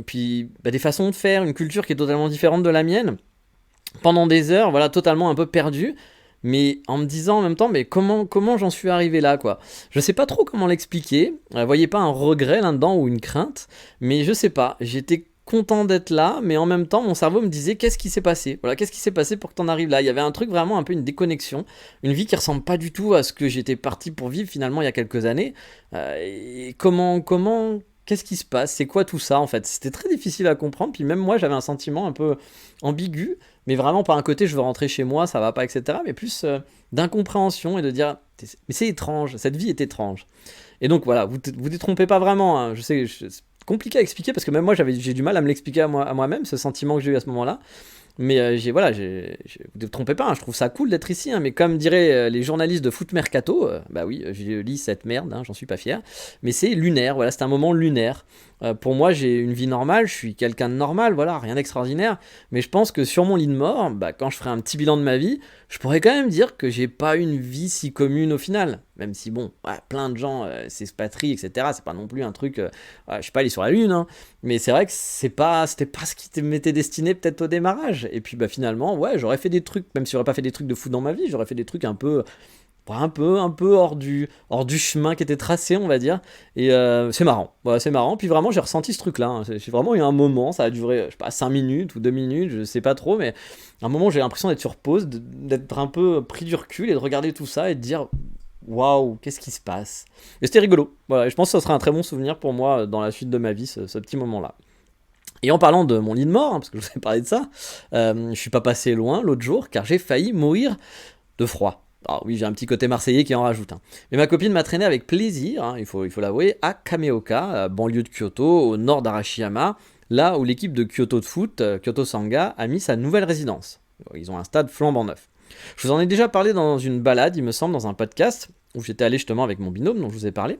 Speaker 1: puis des façons de faire, une culture qui est totalement différente de la mienne. Pendant des heures, voilà, totalement un peu perdu. Mais en me disant en même temps, mais comment j'en suis arrivé là, quoi. Je sais pas trop comment l'expliquer. Voyez pas un regret là-dedans ou une crainte, mais je sais pas. J'étais content d'être là, mais en même temps, mon cerveau me disait qu'est-ce qui s'est passé. Voilà, qu'est-ce qui s'est passé pour que t'en arrives là. Il y avait un truc vraiment un peu une déconnexion, une vie qui ressemble pas du tout à ce que j'étais parti pour vivre finalement il y a quelques années. Et qu'est-ce qui se passe? C'est quoi tout ça en fait? C'était très difficile à comprendre. Puis même moi, j'avais un sentiment un peu ambigu, mais vraiment pas un côté je veux rentrer chez moi, ça va pas, etc. Mais plus d'incompréhension et de dire mais c'est étrange, cette vie est étrange. Et donc voilà, vous détrompez pas vraiment, hein. Je sais, c'est compliqué à expliquer parce que même moi j'ai du mal à me l'expliquer à moi-même, ce sentiment que j'ai eu à ce moment-là. Mais vous ne vous trompez pas, hein, je trouve ça cool d'être ici, hein, mais comme diraient les journalistes de Foot Mercato, bah oui, je lis cette merde, hein, j'en suis pas fier, mais c'est lunaire, voilà, c'est un moment lunaire. Pour moi, j'ai une vie normale, je suis quelqu'un de normal, voilà, rien d'extraordinaire, mais je pense que sur mon lit de mort, bah, quand je ferai un petit bilan de ma vie, je pourrais quand même dire que j'ai pas une vie si commune au final, même si bon, ouais, plein de gens s'expatrient, etc., c'est pas non plus un truc, je suis pas allé sur la lune, hein, mais c'est vrai que c'était pas ce qui m'était destiné peut-être au démarrage. Et puis bah finalement, ouais, j'aurais fait des trucs, même si j'aurais pas fait des trucs de fou dans ma vie, j'aurais fait des trucs un peu hors du chemin qui était tracé, on va dire. Et c'est marrant, voilà, c'est marrant. Puis vraiment, j'ai ressenti ce truc-là, hein. J'ai vraiment eu un moment, ça a duré, je sais pas, 5 minutes ou 2 minutes, je sais pas trop, mais un moment, j'ai l'impression d'être sur pause, d'être un peu pris du recul et de regarder tout ça et de dire waouh, qu'est-ce qui se passe? Et c'était rigolo. Voilà, je pense que ce sera un très bon souvenir pour moi dans la suite de ma vie, ce petit moment-là. Et en parlant de mon lit de mort, hein, parce que je vous ai parlé de ça, je suis pas passé loin l'autre jour car j'ai failli mourir de froid. Alors oui, j'ai un petit côté marseillais qui en rajoute, hein. Mais ma copine m'a traîné avec plaisir, hein, il faut l'avouer, à Kameoka, banlieue de Kyoto, au nord d'Arashiyama, là où l'équipe de Kyoto de foot, Kyoto Sanga, a mis sa nouvelle résidence. Ils ont un stade flambant neuf. Je vous en ai déjà parlé dans une balade, il me semble, dans un podcast, où j'étais allé justement avec mon binôme dont je vous ai parlé.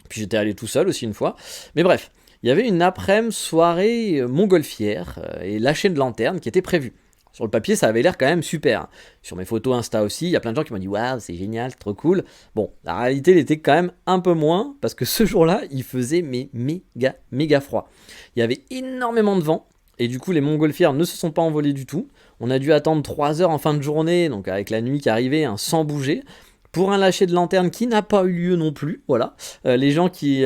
Speaker 1: Puis j'étais allé tout seul aussi une fois. Mais bref, il y avait une après-midi soirée montgolfière et lâcher de lanterne qui était prévue. Sur le papier, ça avait l'air quand même super. Sur mes photos Insta aussi, il y a plein de gens qui m'ont dit waouh, c'est génial, c'est trop cool. Bon, la réalité, elle était quand même un peu moins parce que ce jour-là, il faisait méga froid. Il y avait énormément de vent et du coup, les montgolfières ne se sont pas envolées du tout. On a dû attendre 3 heures en fin de journée, donc avec la nuit qui arrivait, hein, sans bouger. Pour un lâcher de lanterne qui n'a pas eu lieu non plus, voilà. Les gens qui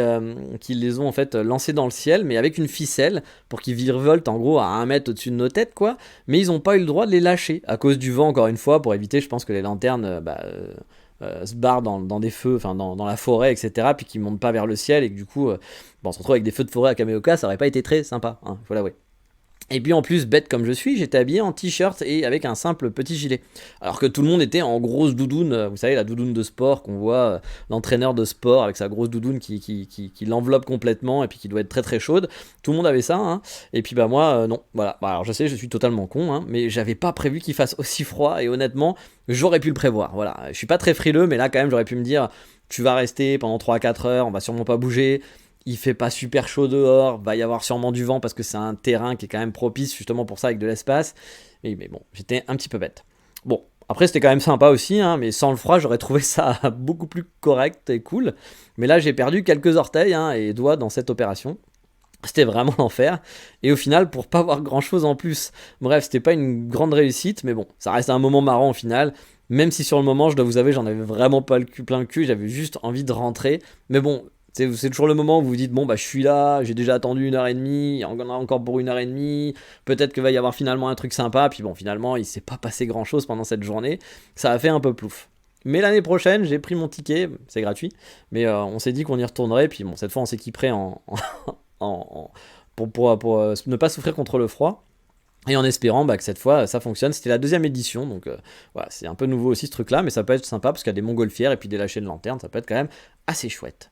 Speaker 1: les ont en fait lancés dans le ciel, mais avec une ficelle, pour qu'ils virevoltent en gros à 1 mètre au-dessus de nos têtes, quoi. Mais ils n'ont pas eu le droit de les lâcher, à cause du vent, encore une fois, pour éviter, je pense, que les lanternes se barrent dans des feux, enfin dans la forêt, etc., puis qu'ils ne montent pas vers le ciel, et que du coup, on se retrouve avec des feux de forêt à Kameoka, ça aurait pas été très sympa, hein, faut l'avouer. Et puis en plus, bête comme je suis, j'étais habillé en t-shirt et avec un simple petit gilet. Alors que tout le monde était en grosse doudoune, vous savez, la doudoune de sport qu'on voit, l'entraîneur de sport avec sa grosse doudoune qui l'enveloppe complètement et puis qui doit être très très chaude. Tout le monde avait ça, hein. Et puis bah moi, non, voilà. Bah, alors je sais, je suis totalement con, hein, mais j'avais pas prévu qu'il fasse aussi froid et honnêtement, j'aurais pu le prévoir. Voilà, je suis pas très frileux, mais là quand même, j'aurais pu me dire, tu vas rester pendant 3 à 4 heures, on va sûrement pas bouger. Il fait pas super chaud dehors, va y avoir sûrement du vent parce que c'est un terrain qui est quand même propice justement pour ça avec de l'espace. Mais bon, j'étais un petit peu bête. Bon, après c'était quand même sympa aussi, hein, mais sans le froid j'aurais trouvé ça beaucoup plus correct et cool. Mais là j'ai perdu quelques orteils, hein, et doigts dans cette opération. C'était vraiment l'enfer. Et au final, pour pas avoir grand chose en plus. Bref, c'était pas une grande réussite, mais bon, ça reste un moment marrant au final. Même si sur le moment, je dois vous avouer, j'en avais vraiment pas le cul plein le cul, j'avais juste envie de rentrer. Mais bon, c'est toujours le moment où vous vous dites bon bah je suis là, j'ai déjà attendu 1 heure et demie, il y en a encore pour 1 heure et demie, peut-être qu'il va y avoir finalement un truc sympa, puis bon finalement il s'est pas passé grand chose pendant cette journée, ça a fait un peu plouf. Mais l'année prochaine j'ai pris mon ticket, c'est gratuit, mais on s'est dit qu'on y retournerait, puis bon cette fois on s'équiperait pour ne pas souffrir contre le froid. Et en espérant que cette fois ça fonctionne, c'était la deuxième édition, donc voilà, c'est un peu nouveau aussi ce truc là, mais ça peut être sympa parce qu'il y a des montgolfières et puis des lâchers de lanterne, ça peut être quand même assez chouette.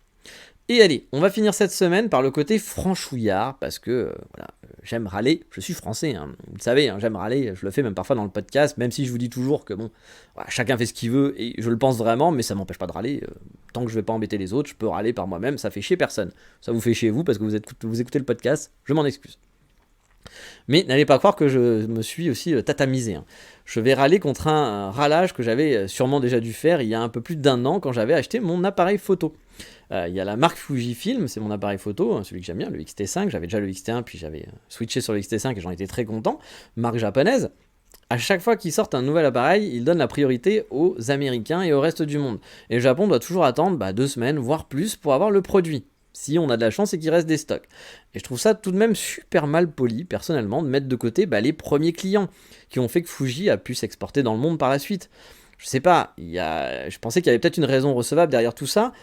Speaker 1: Et allez, on va finir cette semaine par le côté franchouillard, parce que voilà, j'aime râler, je suis français, hein, vous le savez, hein, j'aime râler, je le fais même parfois dans le podcast, même si je vous dis toujours que bon, voilà, chacun fait ce qu'il veut, et je le pense vraiment, mais ça m'empêche pas de râler, tant que je vais pas embêter les autres, je peux râler par moi-même, ça fait chier personne. Ça vous fait chier vous, parce que vous écoutez le podcast, je m'en excuse. Mais n'allez pas croire que je me suis aussi tatamisé, hein. Je vais râler contre un râlage que j'avais sûrement déjà dû faire il y a un peu plus d'1 an quand j'avais acheté mon appareil photo. Il y a la marque Fujifilm, c'est mon appareil photo, hein, celui que j'aime bien, le X-T5. J'avais déjà le X-T1, puis j'avais switché sur le X-T5 et j'en étais très content. Marque japonaise. À chaque fois qu'ils sortent un nouvel appareil, ils donnent la priorité aux Américains et au reste du monde. Et le Japon doit toujours attendre 2 semaines, voire plus, pour avoir le produit. Si on a de la chance et qu'il reste des stocks. Et je trouve ça tout de même super mal poli, personnellement, de mettre de côté les premiers clients qui ont fait que Fuji a pu s'exporter dans le monde par la suite. Je sais pas, je pensais qu'il y avait peut-être une raison recevable derrière tout ça,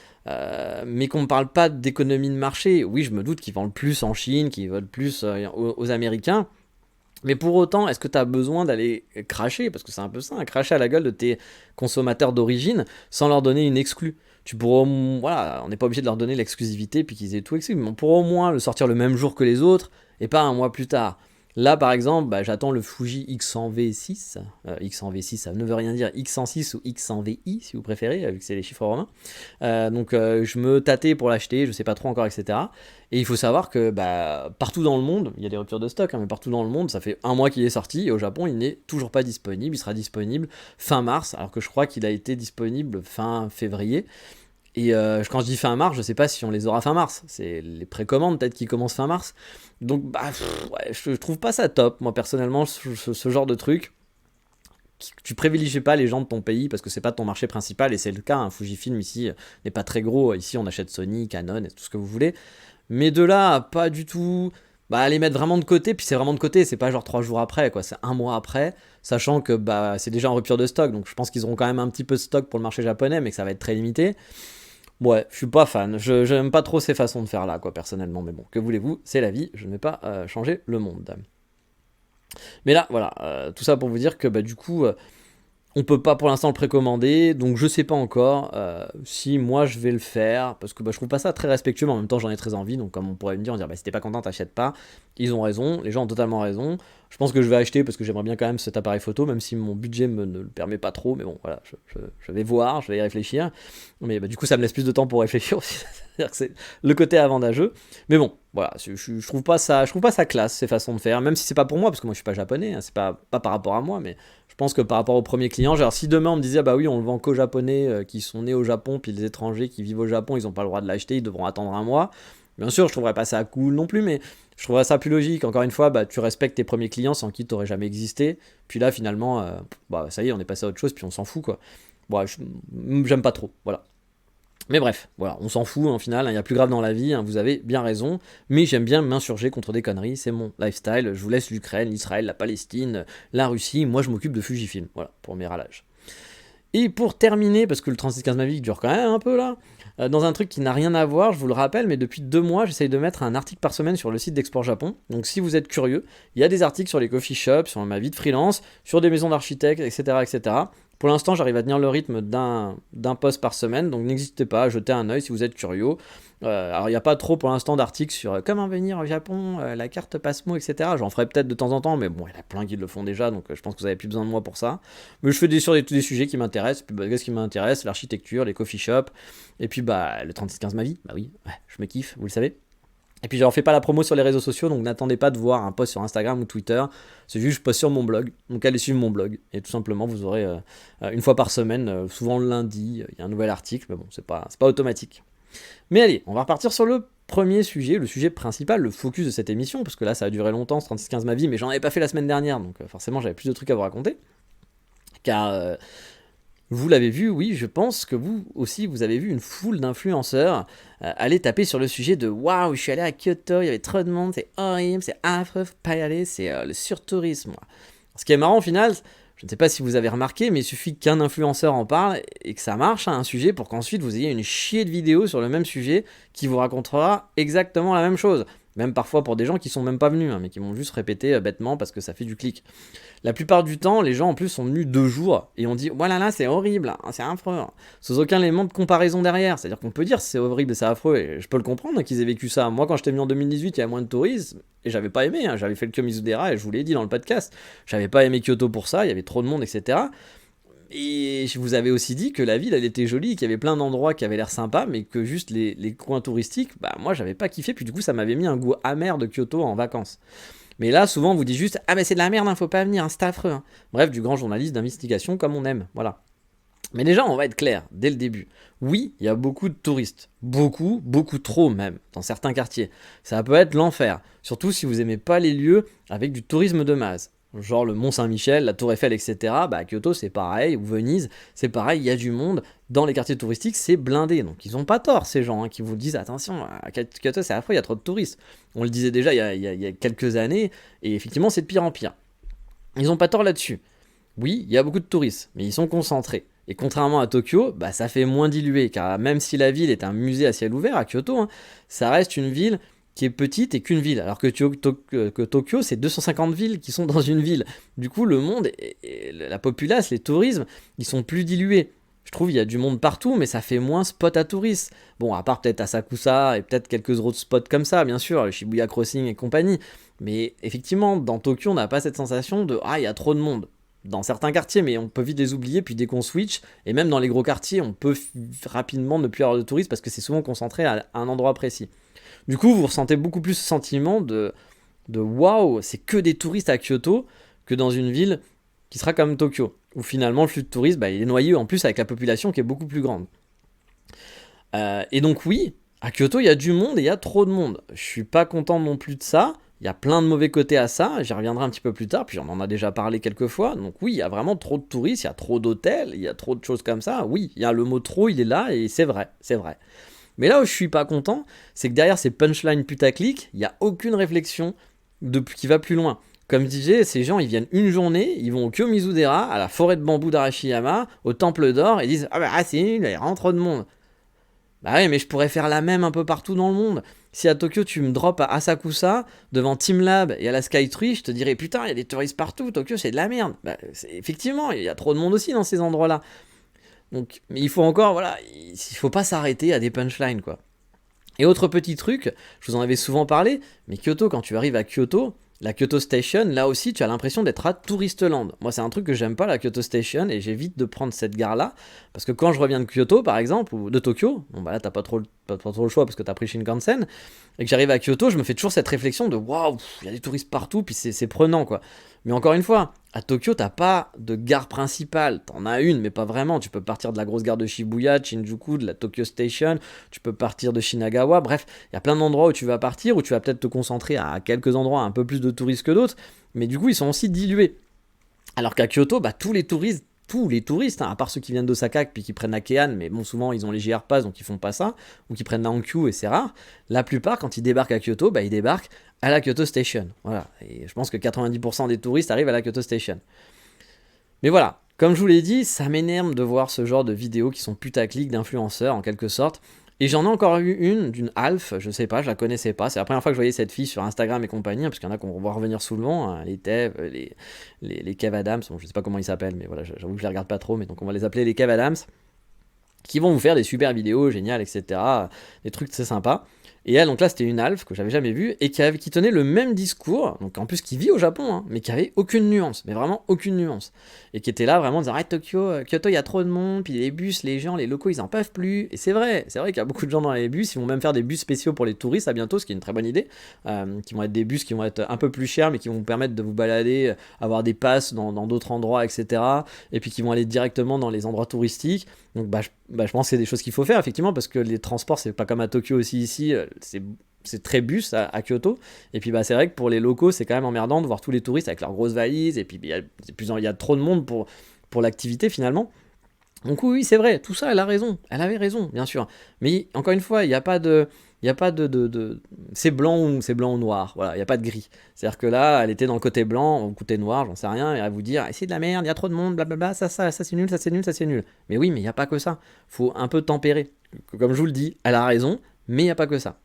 Speaker 1: mais qu'on ne parle pas d'économie de marché. Oui, je me doute qu'ils vendent plus en Chine, qu'ils vendent plus aux Américains, Mais pour autant, est-ce que tu as besoin d'aller cracher, parce que c'est un peu ça, cracher à la gueule de tes consommateurs d'origine sans leur donner une exclue. Tu pourrais, voilà, on n'est pas obligé de leur donner l'exclusivité puis qu'ils aient tout exclu, mais on pourrait au moins le sortir le même jour que les autres et pas un mois plus tard. Là, par exemple, j'attends le Fuji X100V6. X100V6, ça ne veut rien dire. X106 ou X100VI, si vous préférez, vu que c'est les chiffres romains. Donc, je me tâtais pour l'acheter, je sais pas trop encore, etc. Et il faut savoir que partout dans le monde, il y a des ruptures de stock, mais partout dans le monde, ça fait un mois qu'il est sorti. Et au Japon, il n'est toujours pas disponible. Il sera disponible fin mars, alors que je crois qu'il a été disponible fin février. Et quand je dis fin mars, je sais pas si on les aura fin mars. C'est les précommandes peut-être qui commencent fin mars. Donc ouais, je trouve pas ça top, moi personnellement, ce genre de truc. Tu privilégies pas les gens de ton pays parce que c'est pas ton marché principal, et c'est le cas. Fujifilm ici n'est pas très gros. Ici on achète Sony, Canon et tout ce que vous voulez. Mais de là, pas du tout. Les mettre vraiment de côté, puis c'est vraiment de côté, c'est pas genre 3 jours après, quoi, c'est un mois après, sachant que c'est déjà en rupture de stock, donc je pense qu'ils auront quand même un petit peu de stock pour le marché japonais, mais que ça va être très limité. Ouais, je suis pas fan, j'aime pas trop ces façons de faire là, quoi, personnellement, mais bon, que voulez-vous, c'est la vie, je ne vais pas changer le monde. Mais là, voilà, tout ça pour vous dire que du coup, on peut pas pour l'instant le précommander, donc je sais pas encore si moi je vais le faire, parce que je trouve pas ça très respectueux, mais en même temps j'en ai très envie, donc comme on pourrait me dire, si t'es pas content t'achètes pas. Ils ont raison, les gens ont totalement raison. Je pense que je vais acheter parce que j'aimerais bien quand même cet appareil photo, même si mon budget ne le permet pas trop, mais bon voilà, je vais voir, je vais y réfléchir. Mais du coup ça me laisse plus de temps pour réfléchir aussi, c'est-à-dire que c'est le côté avantageux. Mais bon, voilà, je trouve pas ça classe ces façons de faire, même si c'est pas pour moi, parce que moi je suis pas japonais, c'est pas par rapport à moi, mais je pense que par rapport aux premiers clients, genre si demain on me disait oui on le vend qu'aux japonais qui sont nés au Japon, puis les étrangers qui vivent au Japon ils ont pas le droit de l'acheter, ils devront attendre un mois. Bien sûr je trouverais pas ça cool non plus, mais je trouverais ça plus logique. Encore une fois, tu respectes tes premiers clients sans qui t'aurais jamais existé. Puis là finalement, ça y est on est passé à autre chose, puis on s'en fout quoi. J'aime pas trop, voilà. Mais bref, voilà, on s'en fout en final, il y a plus grave dans la vie, vous avez bien raison, mais j'aime bien m'insurger contre des conneries, c'est mon lifestyle, je vous laisse l'Ukraine, l'Israël, la Palestine, la Russie, moi je m'occupe de Fujifilm, voilà, pour mes ralages. Et pour terminer, parce que le 3615 Mavic dure quand même un peu là, dans un truc qui n'a rien à voir, je vous le rappelle, mais depuis 2 mois, j'essaye de mettre un article par semaine sur le site d'Export Japon. Donc si vous êtes curieux, il y a des articles sur les coffee shops, sur ma vie de freelance, sur des maisons d'architectes, etc., etc. Pour l'instant, j'arrive à tenir le rythme d'un post par semaine, donc n'hésitez pas à jeter un œil si vous êtes curieux. Alors, il n'y a pas trop pour l'instant d'articles sur comment venir au Japon, la carte Passmo, etc. J'en ferai peut-être de temps en temps, mais bon, il y en a plein qui le font déjà, donc je pense que vous n'avez plus besoin de moi pour ça. Mais je fais sur des sujets qui m'intéressent. Puis qu'est-ce qui m'intéresse? L'architecture, les coffee shops, et puis le 3615 ma vie. Oui, ouais, je me kiffe, vous le savez. Et puis je leur fais pas la promo sur les réseaux sociaux, donc n'attendez pas de voir un post sur Instagram ou Twitter. C'est juste je poste sur mon blog, donc allez suivre mon blog. Et tout simplement vous aurez une fois par semaine, souvent le lundi, il y a un nouvel article, mais bon c'est pas automatique. Mais allez, on va repartir sur le premier sujet, le sujet principal, le focus de cette émission, parce que là ça a duré longtemps, ce 3615 ma vie, mais j'en avais pas fait la semaine dernière, donc forcément j'avais plus de trucs à vous raconter. Car vous l'avez vu, oui, je pense que vous aussi, vous avez vu une foule d'influenceurs aller taper sur le sujet de « Waouh, je suis allé à Kyoto, il y avait trop de monde, c'est horrible, c'est affreux, faut pas y aller, c'est le surtourisme. » Ce qui est marrant au final, je ne sais pas si vous avez remarqué, mais il suffit qu'un influenceur en parle et que ça marche un sujet pour qu'ensuite vous ayez une chier de vidéos sur le même sujet qui vous racontera exactement la même chose. Même parfois pour des gens qui sont même pas venus, mais qui vont juste répéter bêtement parce que ça fait du clic. La plupart du temps, les gens en plus sont venus 2 jours et on dit « Voilà, là, c'est horrible, c'est affreux », sans aucun élément de comparaison derrière. C'est-à-dire qu'on peut dire c'est horrible et c'est affreux, et je peux le comprendre qu'ils aient vécu ça. Moi, quand j'étais venu en 2018, il y avait moins de tourisme, et j'avais pas aimé, j'avais fait le Kiyomizu-dera, et je vous l'ai dit dans le podcast, j'avais pas aimé Kyoto pour ça, il y avait trop de monde, etc. Et je vous avais aussi dit que la ville, elle était jolie, qu'il y avait plein d'endroits qui avaient l'air sympas, mais que juste les coins touristiques, moi, j'avais pas kiffé, puis du coup, ça m'avait mis un goût amer de Kyoto en vacances. Mais là, souvent, on vous dit juste « Ah, mais c'est de la merde, faut pas venir, c'est affreux. » Bref, du grand journaliste d'investigation comme on aime, voilà. Mais déjà, on va être clair, dès le début. Oui, il y a beaucoup de touristes. Beaucoup, beaucoup trop même, dans certains quartiers. Ça peut être l'enfer, surtout si vous aimez pas les lieux avec du tourisme de masse. Genre le Mont-Saint-Michel, la Tour Eiffel, etc. À Kyoto, c'est pareil, ou Venise, c'est pareil, il y a du monde. Dans les quartiers touristiques, c'est blindé. Donc ils ont pas tort, ces gens, qui vous disent attention, à Kyoto, c'est affreux, il y a trop de touristes. On le disait déjà il y a quelques années, et effectivement, c'est de pire en pire. Ils ont pas tort là-dessus. Oui, il y a beaucoup de touristes, mais ils sont concentrés. Et contrairement à Tokyo, ça fait moins dilué, car même si la ville est un musée à ciel ouvert, à Kyoto, ça reste une ville qui est petite et qu'une ville. Alors que Tokyo, c'est 250 villes qui sont dans une ville. Du coup, le monde, et la populace, les tourismes, ils sont plus dilués. Je trouve qu'il y a du monde partout, mais ça fait moins spot à touristes. Bon, à part peut-être Asakusa et peut-être quelques autres spots comme ça, bien sûr, le Shibuya Crossing et compagnie. Mais effectivement, dans Tokyo, on n'a pas cette sensation de il y a trop de monde. Dans certains quartiers, mais on peut vite les oublier, puis dès qu'on switch, et même dans les gros quartiers, on peut rapidement ne plus avoir de touristes parce que c'est souvent concentré à un endroit précis. Du coup, vous ressentez beaucoup plus ce sentiment de waouh, c'est que des touristes à Kyoto que dans une ville qui sera comme Tokyo, où finalement le flux de touristes, il est noyé en plus avec la population qui est beaucoup plus grande. Et donc oui, à Kyoto, il y a du monde et il y a trop de monde. Je suis pas content non plus de ça. Il y a plein de mauvais côtés à ça, j'y reviendrai un petit peu plus tard, puis on en a déjà parlé quelques fois. Donc oui, il y a vraiment trop de touristes, il y a trop d'hôtels, il y a trop de choses comme ça. Oui, il y a le mot trop, il est là, et c'est vrai, c'est vrai. Mais là où je suis pas content, c'est que derrière ces punchlines putaclic, il n'y a aucune réflexion qui va plus loin. Comme je disais, ces gens, ils viennent une journée, ils vont au Kiyomizu-dera, à la forêt de bambou d'Arashiyama, au temple d'or, et disent c'est nul, il y a vraiment trop de monde. Bah ouais, mais je pourrais faire la même un peu partout dans le monde. Si à Tokyo, tu me drops à Asakusa, devant Teamlab et à la Skytree, je te dirais putain, il y a des touristes partout, Tokyo, c'est de la merde. Effectivement, il y a trop de monde aussi dans ces endroits-là. Donc, mais il faut encore, voilà, il faut pas s'arrêter à des punchlines, quoi. Et autre petit truc, je vous en avais souvent parlé, mais Kyoto, quand tu arrives à Kyoto, la Kyoto Station, là aussi, tu as l'impression d'être à Touristland. Moi, c'est un truc que j'aime pas, la Kyoto Station, et j'évite de prendre cette gare-là, parce que quand je reviens de Kyoto, par exemple, ou de Tokyo, bon bah là, t'as pas trop le choix parce que t'as pris Shinkansen, et que j'arrive à Kyoto, je me fais toujours cette réflexion de waouh, il y a des touristes partout, puis c'est prenant, quoi. Mais encore une fois, à Tokyo, t'as pas de gare principale. T'en as une, mais pas vraiment. Tu peux partir de la grosse gare de Shibuya, de Shinjuku, de la Tokyo Station. Tu peux partir de Shinagawa. Bref, il y a plein d'endroits où tu vas partir, où tu vas peut-être te concentrer à quelques endroits un peu plus de touristes que d'autres. Mais du coup, ils sont aussi dilués. Alors qu'à Kyoto, tous les touristes, à part ceux qui viennent d'Osaka puis qui prennent la Keihan, mais bon, souvent ils ont les JR Pass donc ils font pas ça, ou qui prennent la Hankyu et c'est rare. La plupart, quand ils débarquent à Kyoto, ils débarquent à la Kyoto Station. Voilà. Et je pense que 90% des touristes arrivent à la Kyoto Station. Mais voilà, comme je vous l'ai dit, ça m'énerve de voir ce genre de vidéos qui sont putaclic d'influenceurs en quelque sorte. Et j'en ai encore eu une d'une Alf, je sais pas, je la connaissais pas. C'est la première fois que je voyais cette fille sur Instagram et compagnie, parce qu'il y en a qu'on va revenir souvent, hein, les Tev, les Kev Adams, bon, je sais pas comment ils s'appellent, mais voilà, j'avoue que je les regarde pas trop, mais donc on va les appeler les Kev Adams, qui vont vous faire des super vidéos géniales, etc. Des trucs très sympas. Et elle, donc là, c'était une Alf que j'avais jamais vue et qui tenait le même discours, donc en plus qui vit au Japon, hein, mais qui avait aucune nuance, mais vraiment aucune nuance. Et qui était là vraiment en disant Kyoto, il y a trop de monde, puis les bus, les gens, les locaux, ils en peuvent plus. Et c'est vrai qu'il y a beaucoup de gens dans les bus, ils vont même faire des bus spéciaux pour les touristes à bientôt, ce qui est une très bonne idée, qui vont être des bus qui vont être un peu plus chers, mais qui vont vous permettre de vous balader, avoir des passes dans d'autres endroits, etc. Et puis qui vont aller directement dans les endroits touristiques. Donc je pense que c'est des choses qu'il faut faire effectivement parce que les transports c'est pas comme à Tokyo aussi ici, c'est très bus à Kyoto et puis c'est vrai que pour les locaux c'est quand même emmerdant de voir tous les touristes avec leurs grosses valises et puis il y a trop de monde pour l'activité finalement. Donc oui c'est vrai, tout ça elle avait raison bien sûr, mais encore une fois il n'y a pas de c'est blanc ou noir, voilà, il n'y a pas de gris. C'est-à-dire que là, elle était dans le côté blanc, ou le côté noir, j'en sais rien, et à vous dire, c'est de la merde, il y a trop de monde, blablabla, ça c'est nul, ça c'est nul, ça c'est nul. Mais oui, mais il n'y a pas que ça. Faut un peu tempérer. Comme je vous le dis, elle a raison, mais il n'y a pas que ça.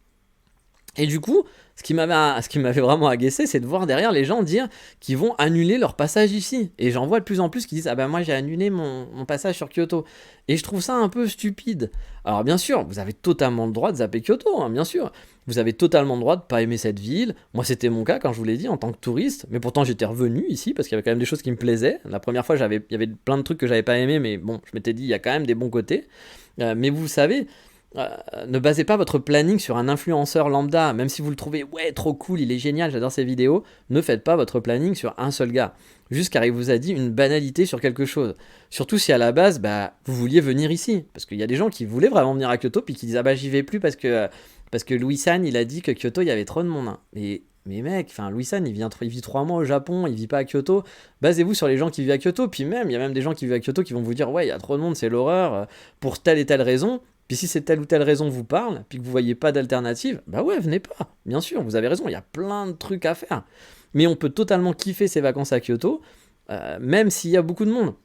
Speaker 1: Et du coup, ce qui m'avait vraiment agacé, c'est de voir derrière les gens dire qu'ils vont annuler leur passage ici. Et j'en vois de plus en plus qui disent moi j'ai annulé mon passage sur Kyoto. Et je trouve ça un peu stupide. Alors bien sûr, vous avez totalement le droit de zapper Kyoto, hein, bien sûr. Vous avez totalement le droit de pas aimer cette ville. Moi c'était mon cas quand je vous l'ai dit en tant que touriste. Mais pourtant j'étais revenu ici parce qu'il y avait quand même des choses qui me plaisaient. La première fois il y avait plein de trucs que j'avais pas aimé, mais bon, je m'étais dit il y a quand même des bons côtés. Mais vous savez... ne basez pas votre planning sur un influenceur lambda, même si vous le trouvez trop cool, il est génial, j'adore ses vidéos, ne faites pas votre planning sur un seul gars, juste car il vous a dit une banalité sur quelque chose. Surtout si à la base, vous vouliez venir ici, parce qu'il y a des gens qui voulaient vraiment venir à Kyoto, puis qui disent j'y vais plus parce que Louis-san il a dit que Kyoto il y avait trop de monde. Mais mec, Louis-san il vit 3 mois au Japon, il vit pas à Kyoto. Basez-vous sur les gens qui vivent à Kyoto. Puis même, il y a même des gens qui vivent à Kyoto qui vont vous dire il y a trop de monde, c'est l'horreur, pour telle et telle raison. Puis si c'est telle ou telle raison vous parle, puis que vous voyez pas d'alternative, venez pas. Bien sûr, vous avez raison, il y a plein de trucs à faire. Mais on peut totalement kiffer ses vacances à Kyoto, même s'il y a beaucoup de monde.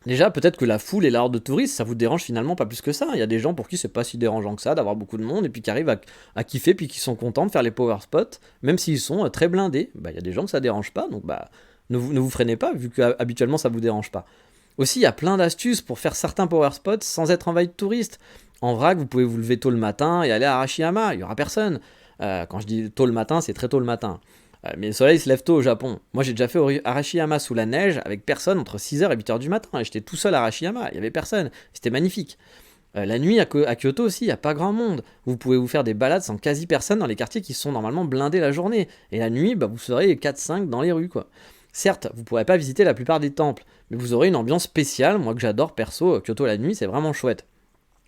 Speaker 1: Déjà, peut-être que la foule et la horde de touristes, ça vous dérange finalement pas plus que ça. Il y a des gens pour qui c'est pas si dérangeant que ça d'avoir beaucoup de monde et puis qui arrivent à kiffer puis qui sont contents de faire les power spots, même s'ils sont très blindés. Bah, il y a des gens que ça dérange pas, donc bah, ne vous freinez pas vu que habituellement ça vous dérange pas. Aussi, il y a plein d'astuces pour faire certains power spots sans être envahi de touristes. En vrac, vous pouvez vous lever tôt le matin et aller à Arashiyama, il y aura personne. Quand je dis tôt le matin, c'est très tôt le matin. Mais le soleil se lève tôt au Japon. Moi, j'ai déjà fait Arashiyama sous la neige avec personne entre 6h et 8h du matin. Et j'étais tout seul à Arashiyama, il n'y avait personne. C'était magnifique. La nuit à Kyoto aussi, il n'y a pas grand monde. Vous pouvez vous faire des balades sans quasi personne dans les quartiers qui sont normalement blindés la journée. Et la nuit, bah, vous serez 4-5 dans les rues, quoi. Certes, vous ne pourrez pas visiter la plupart des temples, mais vous aurez une ambiance spéciale, moi que j'adore perso, Kyoto la nuit, c'est vraiment chouette.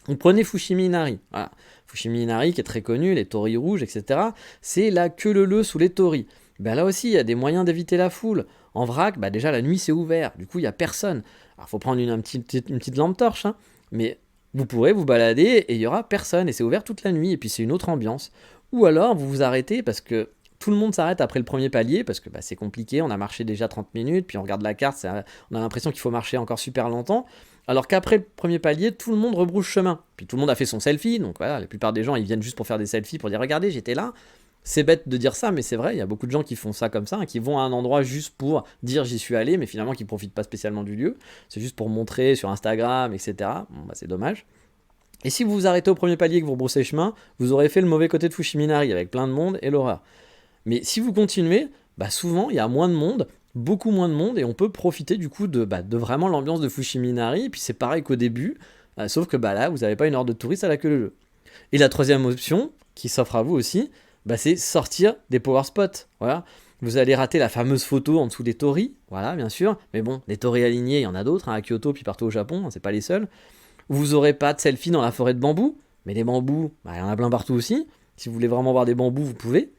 Speaker 1: Vous prenez Fushimi Inari, voilà. Fushimi Inari qui est très connu, les torii rouges, etc. C'est la queue leu sous les torii. Ben là aussi, il y a des moyens d'éviter la foule. En vrac, bah déjà la nuit c'est ouvert, du coup il n'y a personne. Alors il faut prendre une petite lampe torche, hein, mais vous pourrez vous balader et il y aura personne, et c'est ouvert toute la nuit, et puis c'est une autre ambiance. Ou alors vous vous arrêtez parce que tout le monde s'arrête après le premier palier, parce que bah, c'est compliqué, on a marché déjà 30 minutes, puis on regarde la carte, on a l'impression qu'il faut marcher encore super longtemps. Alors qu'après le premier palier, tout le monde rebrousse chemin. Puis tout le monde a fait son selfie, donc voilà, la plupart des gens ils viennent juste pour faire des selfies, pour dire regardez, j'étais là. C'est bête de dire ça, mais c'est vrai, il y a beaucoup de gens qui font ça comme ça, hein, qui vont à un endroit juste pour dire j'y suis allé, mais finalement qui profitent pas spécialement du lieu. C'est juste pour montrer sur Instagram, etc. Bon, bah, c'est dommage. Et si vous vous arrêtez au premier palier et que vous rebroussez chemin, vous aurez fait le mauvais côté de Fushiminari avec plein de monde et l'horreur. Mais si vous continuez, bah souvent il y a moins de monde, beaucoup moins de monde, et on peut profiter du coup de vraiment l'ambiance de Fushiminari. Et puis c'est pareil qu'au début, sauf que bah là vous n'avez pas une horde de touristes à la queue leu. Et la troisième option, qui s'offre à vous aussi, bah, c'est sortir des power spots. Voilà. Vous allez rater la fameuse photo en dessous des torii, voilà, bien sûr. Mais bon, des torii alignés, il y en a d'autres, hein, à Kyoto, puis partout au Japon, hein, c'est pas les seuls. Vous aurez pas de selfie dans la forêt de bambous, mais les bambous, bah, il y en a plein partout aussi. Si vous voulez vraiment voir des bambous, vous pouvez.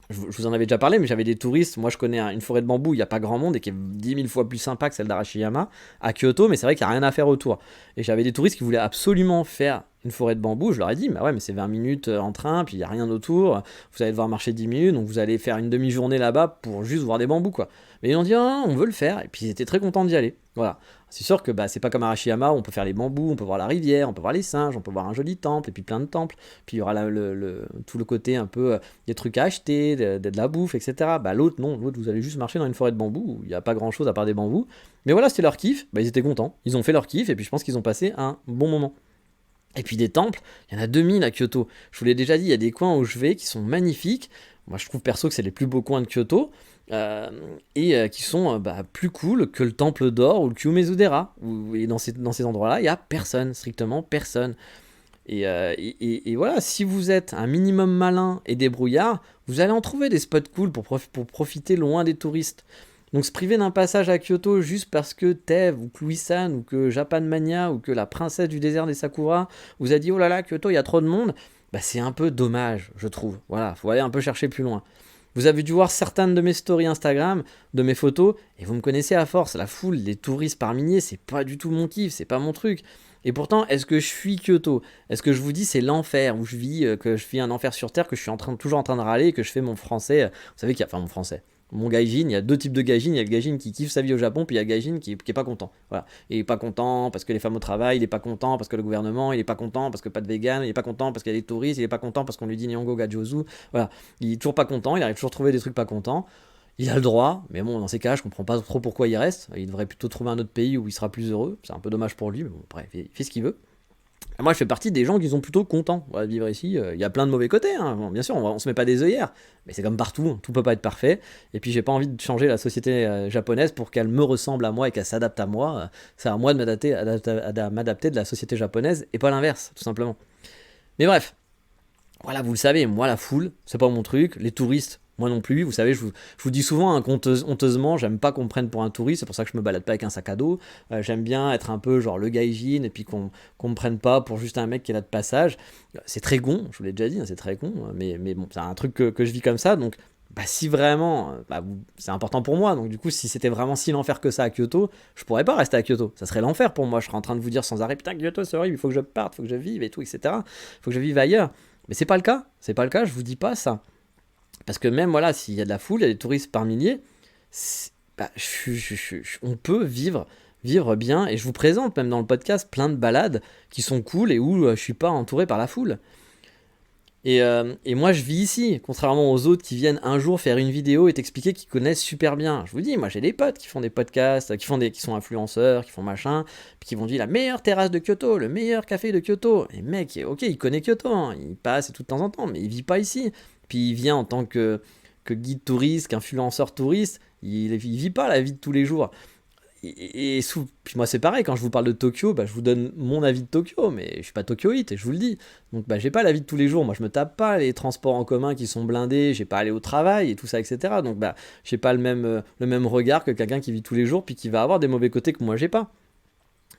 Speaker 1: Je vous en avais déjà parlé, mais j'avais des touristes. Moi, je connais une forêt de bambous, il n'y a pas grand monde et qui est 10 000 fois plus sympa que celle d'Arashiyama à Kyoto, mais c'est vrai qu'il n'y a rien à faire autour. Et j'avais des touristes qui voulaient absolument faire une forêt de bambous. Je leur ai dit, bah ouais, mais c'est 20 minutes en train, puis il n'y a rien autour. Vous allez devoir marcher 10 minutes, donc vous allez faire une demi-journée là-bas pour juste voir des bambous, quoi. Mais ils ont dit, ah, on veut le faire, et puis ils étaient très contents d'y aller. Voilà. C'est sûr que bah, c'est pas comme Arashiyama où on peut faire les bambous, on peut voir la rivière, on peut voir les singes, on peut voir un joli temple, et puis plein de temples. Puis il y aura tout le côté un peu des trucs à acheter, de la bouffe, etc. Bah, l'autre, non, l'autre, vous allez juste marcher dans une forêt de bambous où il n'y a pas grand chose à part des bambous. Mais voilà, c'était leur kiff, bah, ils étaient contents, ils ont fait leur kiff, et puis je pense qu'ils ont passé un bon moment. Et puis des temples, il y en a 2000 à Kyoto. Je vous l'ai déjà dit, il y a des coins où je vais qui sont magnifiques. Moi, je trouve perso que c'est les plus beaux coins de Kyoto. Qui sont bah, plus cool que le temple d'or ou le Kyumezudera. Et dans ces endroits-là, il n'y a personne, strictement personne. Et voilà, si vous êtes un minimum malin et débrouillard, vous allez en trouver des spots cool pour profiter loin des touristes. Donc se priver d'un passage à Kyoto juste parce que Tev ou Klouisan ou que Japan Mania ou que la princesse du désert des Sakura vous a dit oh là là, Kyoto, il y a trop de monde, bah c'est un peu dommage, je trouve. Voilà, faut aller un peu chercher plus loin. Vous avez dû voir certaines de mes stories Instagram, de mes photos, et vous me connaissez à force, la foule, les touristes par milliers, c'est pas du tout mon kiff, c'est pas mon truc. Et pourtant, est-ce que je fuis Kyoto? Est-ce que je vous dis c'est l'enfer, où je vis, que je vis un enfer sur Terre, que je suis toujours en train de râler, et que je fais mon français, vous savez qu'il y a, enfin mon français, mon gaijin, il y a deux types de gaijin, il y a le gaijin qui kiffe sa vie au Japon, puis il y a le gaijin qui est pas content. Voilà. Il est pas content parce que les femmes au travail, il est pas content parce que le gouvernement, il est pas content parce que pas de vegan, il est pas content parce qu'il y a des touristes, il est pas content parce qu'on lui dit Nihongo Gajozu. Voilà. Il est toujours pas content, il arrive toujours à trouver des trucs pas contents. Il a le droit, mais bon, dans ces cas-là, je comprends pas trop pourquoi il reste. Il devrait plutôt trouver un autre pays où il sera plus heureux. C'est un peu dommage pour lui, mais bon, bref, il fait ce qu'il veut. Moi, je fais partie des gens qui sont plutôt contents de vivre ici. Il y a plein de mauvais côtés, hein. Bon, bien sûr, on se met pas des œillères, mais c'est comme partout, hein. Tout peut pas être parfait. Et puis, j'ai pas envie de changer la société japonaise pour qu'elle me ressemble à moi et qu'elle s'adapte à moi. C'est à moi de m'adapter de la société japonaise et pas l'inverse, tout simplement. Mais bref, voilà, vous le savez, moi, la foule, c'est pas mon truc. Les touristes, moi non plus. Vous savez, je vous dis souvent, hein, honteusement, j'aime pas qu'on me prenne pour un touriste. C'est pour ça que je me balade pas avec un sac à dos. J'aime bien être un peu genre le gaijin et puis qu'on me prenne pas pour juste un mec qui est là de passage. C'est très con, je vous l'ai déjà dit, hein, c'est très con. Mais bon, c'est un truc que je vis comme ça. Donc, bah, si vraiment, c'est important pour moi. Donc, du coup, si c'était vraiment si l'enfer que ça à Kyoto, je pourrais pas rester à Kyoto. Ça serait l'enfer pour moi. Je serais en train de vous dire sans arrêt, putain, Kyoto, c'est horrible, il faut que je parte, il faut que je vive et tout, etc. Il faut que je vive ailleurs. Mais c'est pas le cas. C'est pas le cas, je vous dis pas ça. Parce que même, voilà, s'il y a de la foule, il y a des touristes par milliers, bah, on peut vivre vivre bien, et je vous présente même dans le podcast plein de balades qui sont cool et où je suis pas entouré par la foule. Et moi je vis ici, contrairement aux autres qui viennent un jour faire une vidéo et t'expliquer qu'ils connaissent super bien. Je vous dis, moi j'ai des potes qui font des podcasts, qui sont influenceurs, qui font machin, puis qui vont dire la meilleure terrasse de Kyoto, le meilleur café de Kyoto. Et mec, ok, il connaît Kyoto, hein, il passe et tout de temps en temps, mais il vit pas ici. Puis il vient en tant que guide touriste, qu'influenceur touriste, il vit pas la vie de tous les jours. Puis moi c'est pareil, quand je vous parle de Tokyo, bah, je vous donne mon avis de Tokyo, mais je suis pas tokyoïte, et je vous le dis. Donc bah, j'ai pas la vie de tous les jours, moi je me tape pas les transports en commun qui sont blindés, j'ai pas à aller au travail et tout ça, etc. Donc bah j'ai pas le même regard que quelqu'un qui vit tous les jours, puis qui va avoir des mauvais côtés que moi j'ai pas.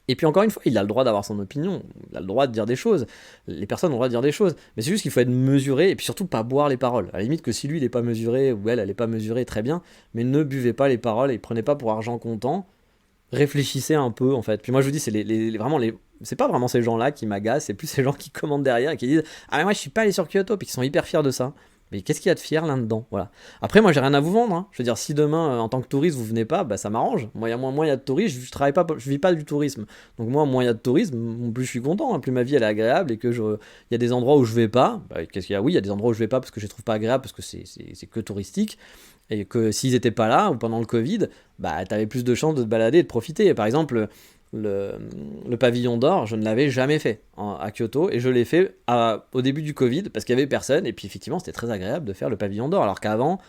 Speaker 1: Et puis encore une fois, il a le droit d'avoir son opinion, il a le droit de dire des choses, les personnes ont le droit de dire des choses, mais c'est juste qu'il faut être mesuré, et puis surtout pas boire les paroles. À la limite que si lui il est pas mesuré, ou elle est pas mesurée, très bien, mais ne buvez pas les paroles et prenez pas pour argent comptant, réfléchissez un peu en fait. Puis moi je vous dis, c'est vraiment c'est pas vraiment ces gens-là qui m'agacent, c'est plus ces gens qui commandent derrière et qui disent ah mais moi je suis pas allé sur Kyoto, puis qui sont hyper fiers de ça. Mais qu'est-ce qu'il y a de fier là-dedans, voilà. Après moi j'ai rien à vous vendre, hein. Je veux dire, si demain en tant que touriste vous venez pas, bah ça m'arrange. Moi il y a de touristes, je travaille pas, je vis pas du tourisme. Donc moi moins il y a de tourisme, plus je suis content, hein. Plus ma vie elle est agréable, et que il y a des endroits où je vais pas, bah, qu'est-ce qu'il y a, oui, il y a des endroits où je vais pas parce que je les trouve pas agréables, parce que c'est que touristique, et que s'ils étaient pas là ou pendant le Covid, bah t'avais plus de chances de te balader et de profiter. Par exemple, le, le pavillon d'or, je ne l'avais jamais fait à Kyoto, et je l'ai fait au début du Covid parce qu'il y avait personne, et puis effectivement c'était très agréable de faire le pavillon d'or, alors qu'avant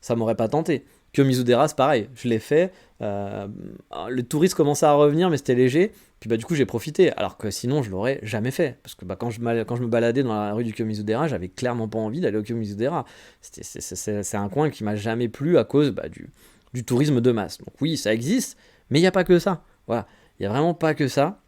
Speaker 1: ça m'aurait pas tenté. Kiyomizu-dera c'est pareil, je l'ai fait, le touriste commençait à revenir mais c'était léger, puis bah du coup j'ai profité, alors que sinon je l'aurais jamais fait, parce que bah, quand je me baladais dans la rue du Kiyomizu-dera, j'avais clairement pas envie d'aller au Kiyomizu-dera. C'est un coin qui m'a jamais plu à cause bah, du tourisme de masse. Donc oui, ça existe, mais il n'y a pas que ça. Voilà, il n'y a vraiment pas que ça.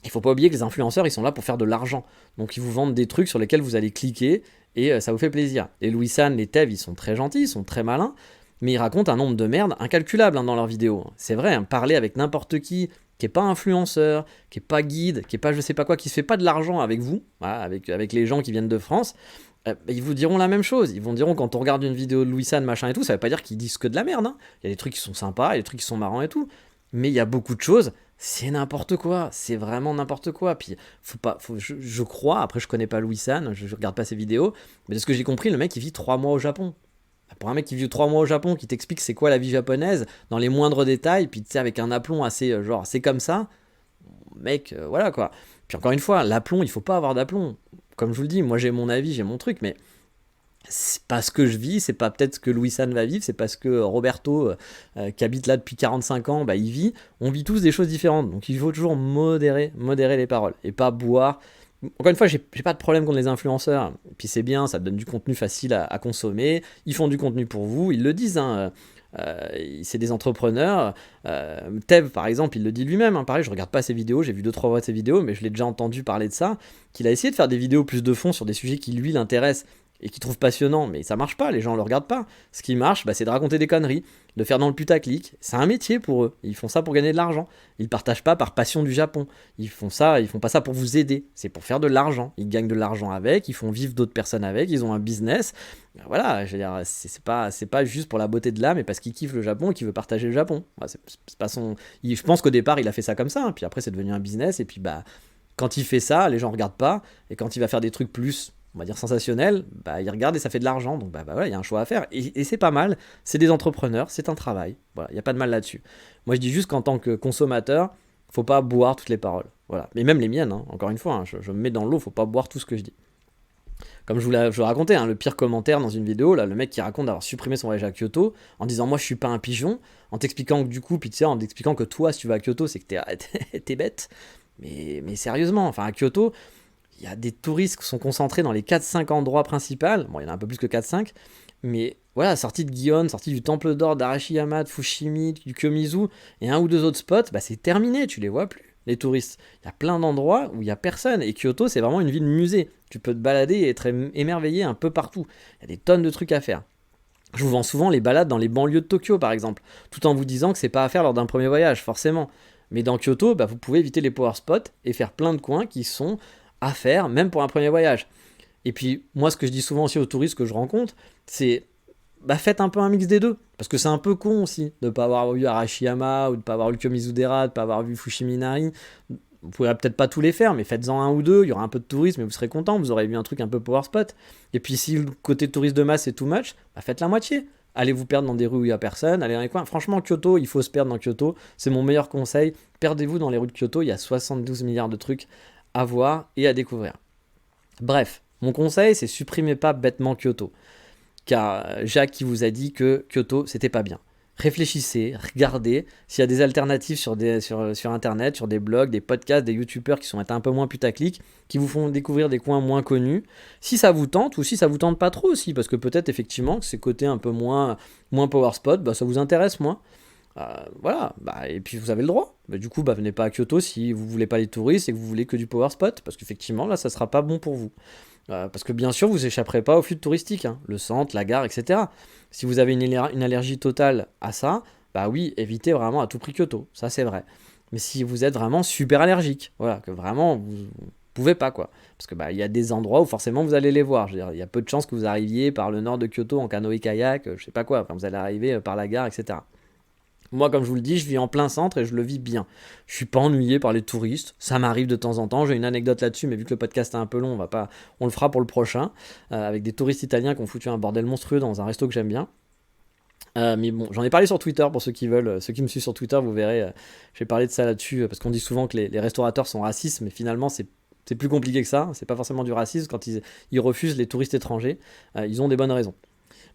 Speaker 1: Il faut pas oublier que les influenceurs, ils sont là pour faire de l'argent. Donc ils vous vendent des trucs sur lesquels vous allez cliquer, et ça vous fait plaisir. Les Louis San, les Tev, ils sont très gentils, ils sont très malins, mais ils racontent un nombre de merdes incalculable, hein, dans leurs vidéos. C'est vrai, hein, parler avec n'importe qui est pas influenceur, qui est pas guide, qui est pas je sais pas quoi, qui se fait pas de l'argent avec vous, voilà, avec les gens qui viennent de France, ils vous diront la même chose. Ils vont diront, quand on regarde une vidéo de Louis San, machin et tout, ça veut pas dire qu'ils disent que de la merde, hein. Il y a des trucs qui sont sympas, il y a des trucs qui sont marrants et tout, mais il y a beaucoup de choses, c'est n'importe quoi, c'est vraiment n'importe quoi. Puis je crois, après je connais pas Louis San, je regarde pas ses vidéos, mais de ce que j'ai compris, le mec il vit 3 mois au Japon. Pour un mec qui vit 3 mois au Japon, qui t'explique c'est quoi la vie japonaise dans les moindres détails, puis tu sais, avec un aplomb assez genre c'est comme ça, mec, voilà quoi. Puis encore une fois, l'aplomb, il faut pas avoir d'aplomb. Comme je vous le dis, moi j'ai mon avis, j'ai mon truc, mais c'est pas ce que je vis, c'est pas peut-être ce que Louis San va vivre, c'est parce que Roberto, qui habite là depuis 45 ans, bah, il vit. On vit tous des choses différentes, donc il faut toujours modérer les paroles, et pas boire. Encore une fois, j'ai pas de problème contre les influenceurs, et puis c'est bien, ça donne du contenu facile à consommer, ils font du contenu pour vous, ils le disent, hein. C'est des entrepreneurs. Tev, par exemple, il le dit lui-même, hein. Pareil, je regarde pas ses vidéos, j'ai vu 2-3 fois de ses vidéos, mais je l'ai déjà entendu parler de ça, qu'il a essayé de faire des vidéos plus de fond sur des sujets qui lui l'intéressent et qui trouvent passionnants, mais ça marche pas, les gens le regardent pas. Ce qui marche, bah, c'est de raconter des conneries, de faire dans le putaclic. C'est un métier pour eux, ils font ça pour gagner de l'argent. Ils partagent pas par passion du Japon, ils font pas ça pour vous aider, c'est pour faire de l'argent. Ils gagnent de l'argent avec, ils font vivre d'autres personnes avec, ils ont un business. Voilà, je veux dire, c'est pas juste pour la beauté de l'âme, mais parce qu'il kiffe le Japon et qu'il veut partager le Japon. Voilà, c'est pas son... je pense qu'au départ il a fait ça comme ça, hein, puis après c'est devenu un business, et puis bah quand il fait ça, les gens regardent pas, et quand il va faire des trucs plus, on va dire, sensationnels, bah il regarde et ça fait de l'argent, donc bah voilà, il y a un choix à faire, et c'est pas mal, c'est des entrepreneurs, c'est un travail, voilà, il y a pas de mal là-dessus. Moi je dis juste qu'en tant que consommateur, faut pas boire toutes les paroles, voilà, mais même les miennes, hein, encore une fois, hein, je me mets dans l'eau, faut pas boire tout ce que je dis. Comme je vous le racontais, hein, le pire commentaire dans une vidéo, là, le mec qui raconte d'avoir supprimé son voyage à Kyoto en disant moi je suis pas un pigeon, en t'expliquant que du coup, puis tu sais, en t'expliquant que toi si tu vas à Kyoto c'est que t'es bête. Mais sérieusement, enfin à Kyoto, il y a des touristes qui sont concentrés dans les 4-5 endroits principaux, bon il y en a un peu plus que 4-5, mais voilà, sortie de Gion, sortie du Temple d'Or, d'Arashiyama, de Fushimi, du Kyomizu, et un ou deux autres spots, bah c'est terminé, tu les vois plus, les touristes. Il y a plein d'endroits où il n'y a personne, et Kyoto c'est vraiment une ville musée. Tu peux te balader et être émerveillé un peu partout. Il y a des tonnes de trucs à faire. Je vous vends souvent les balades dans les banlieues de Tokyo par exemple, tout en vous disant que c'est pas à faire lors d'un premier voyage, forcément. Mais dans Kyoto, bah, vous pouvez éviter les power spots et faire plein de coins qui sont à faire, même pour un premier voyage. Et puis, moi, ce que je dis souvent aussi aux touristes que je rencontre, c'est bah faites un peu un mix des deux. Parce que c'est un peu con aussi de ne pas avoir vu Arashiyama, ou de ne pas avoir vu Kyomizu-dera, de ne pas avoir vu Fushimi-Inari. Vous pourrez peut-être pas tous les faire, mais faites-en un ou deux, il y aura un peu de tourisme et vous serez content, vous aurez vu un truc un peu power spot. Et puis si le côté touriste de masse est too much, bah faites la moitié. Allez vous perdre dans des rues où il n'y a personne, allez dans les coins. Franchement, Kyoto, il faut se perdre dans Kyoto. C'est mon meilleur conseil. Perdez-vous dans les rues de Kyoto, il y a 72 milliards de trucs à voir et à découvrir. Bref, mon conseil, c'est supprimez pas bêtement Kyoto. Car Jacques qui vous a dit que Kyoto, c'était pas bien. Réfléchissez, regardez s'il y a des alternatives sur internet, sur des blogs, des podcasts, des youtubeurs qui sont un peu moins putaclic, qui vous font découvrir des coins moins connus. Si ça vous tente, ou si ça vous tente pas trop aussi, parce que peut-être effectivement que ces côtés un peu moins power spot, bah, ça vous intéresse moins. Voilà, bah, et puis vous avez le droit. Bah, du coup, bah, venez pas à Kyoto si vous voulez pas les touristes et que vous voulez que du power spot, parce qu'effectivement là, ça sera pas bon pour vous. Parce que bien sûr, vous échapperez pas au flux touristique, hein, le centre, la gare, etc. Si vous avez une allergie totale à ça, bah oui, évitez vraiment à tout prix Kyoto, ça c'est vrai. Mais si vous êtes vraiment super allergique, voilà, que vraiment vous pouvez pas quoi, parce que bah il y a des endroits où forcément vous allez les voir. Je veux dire, il y a peu de chances que vous arriviez par le nord de Kyoto en canoë-kayak, je sais pas quoi. Enfin, vous allez arriver par la gare, etc. Moi, comme je vous le dis, je vis en plein centre et je le vis bien. Je suis pas ennuyé par les touristes. Ça m'arrive de temps en temps. J'ai une anecdote là-dessus, mais vu que le podcast est un peu long, on le fera pour le prochain. Avec des touristes italiens qui ont foutu un bordel monstrueux dans un resto que j'aime bien. Mais bon, j'en ai parlé sur Twitter pour ceux qui veulent. Ceux qui me suivent sur Twitter, vous verrez. J'ai parlé de ça là-dessus parce qu'on dit souvent que les restaurateurs sont racistes, mais finalement, c'est plus compliqué que ça. C'est pas forcément du racisme quand ils refusent les touristes étrangers. Ils ont des bonnes raisons.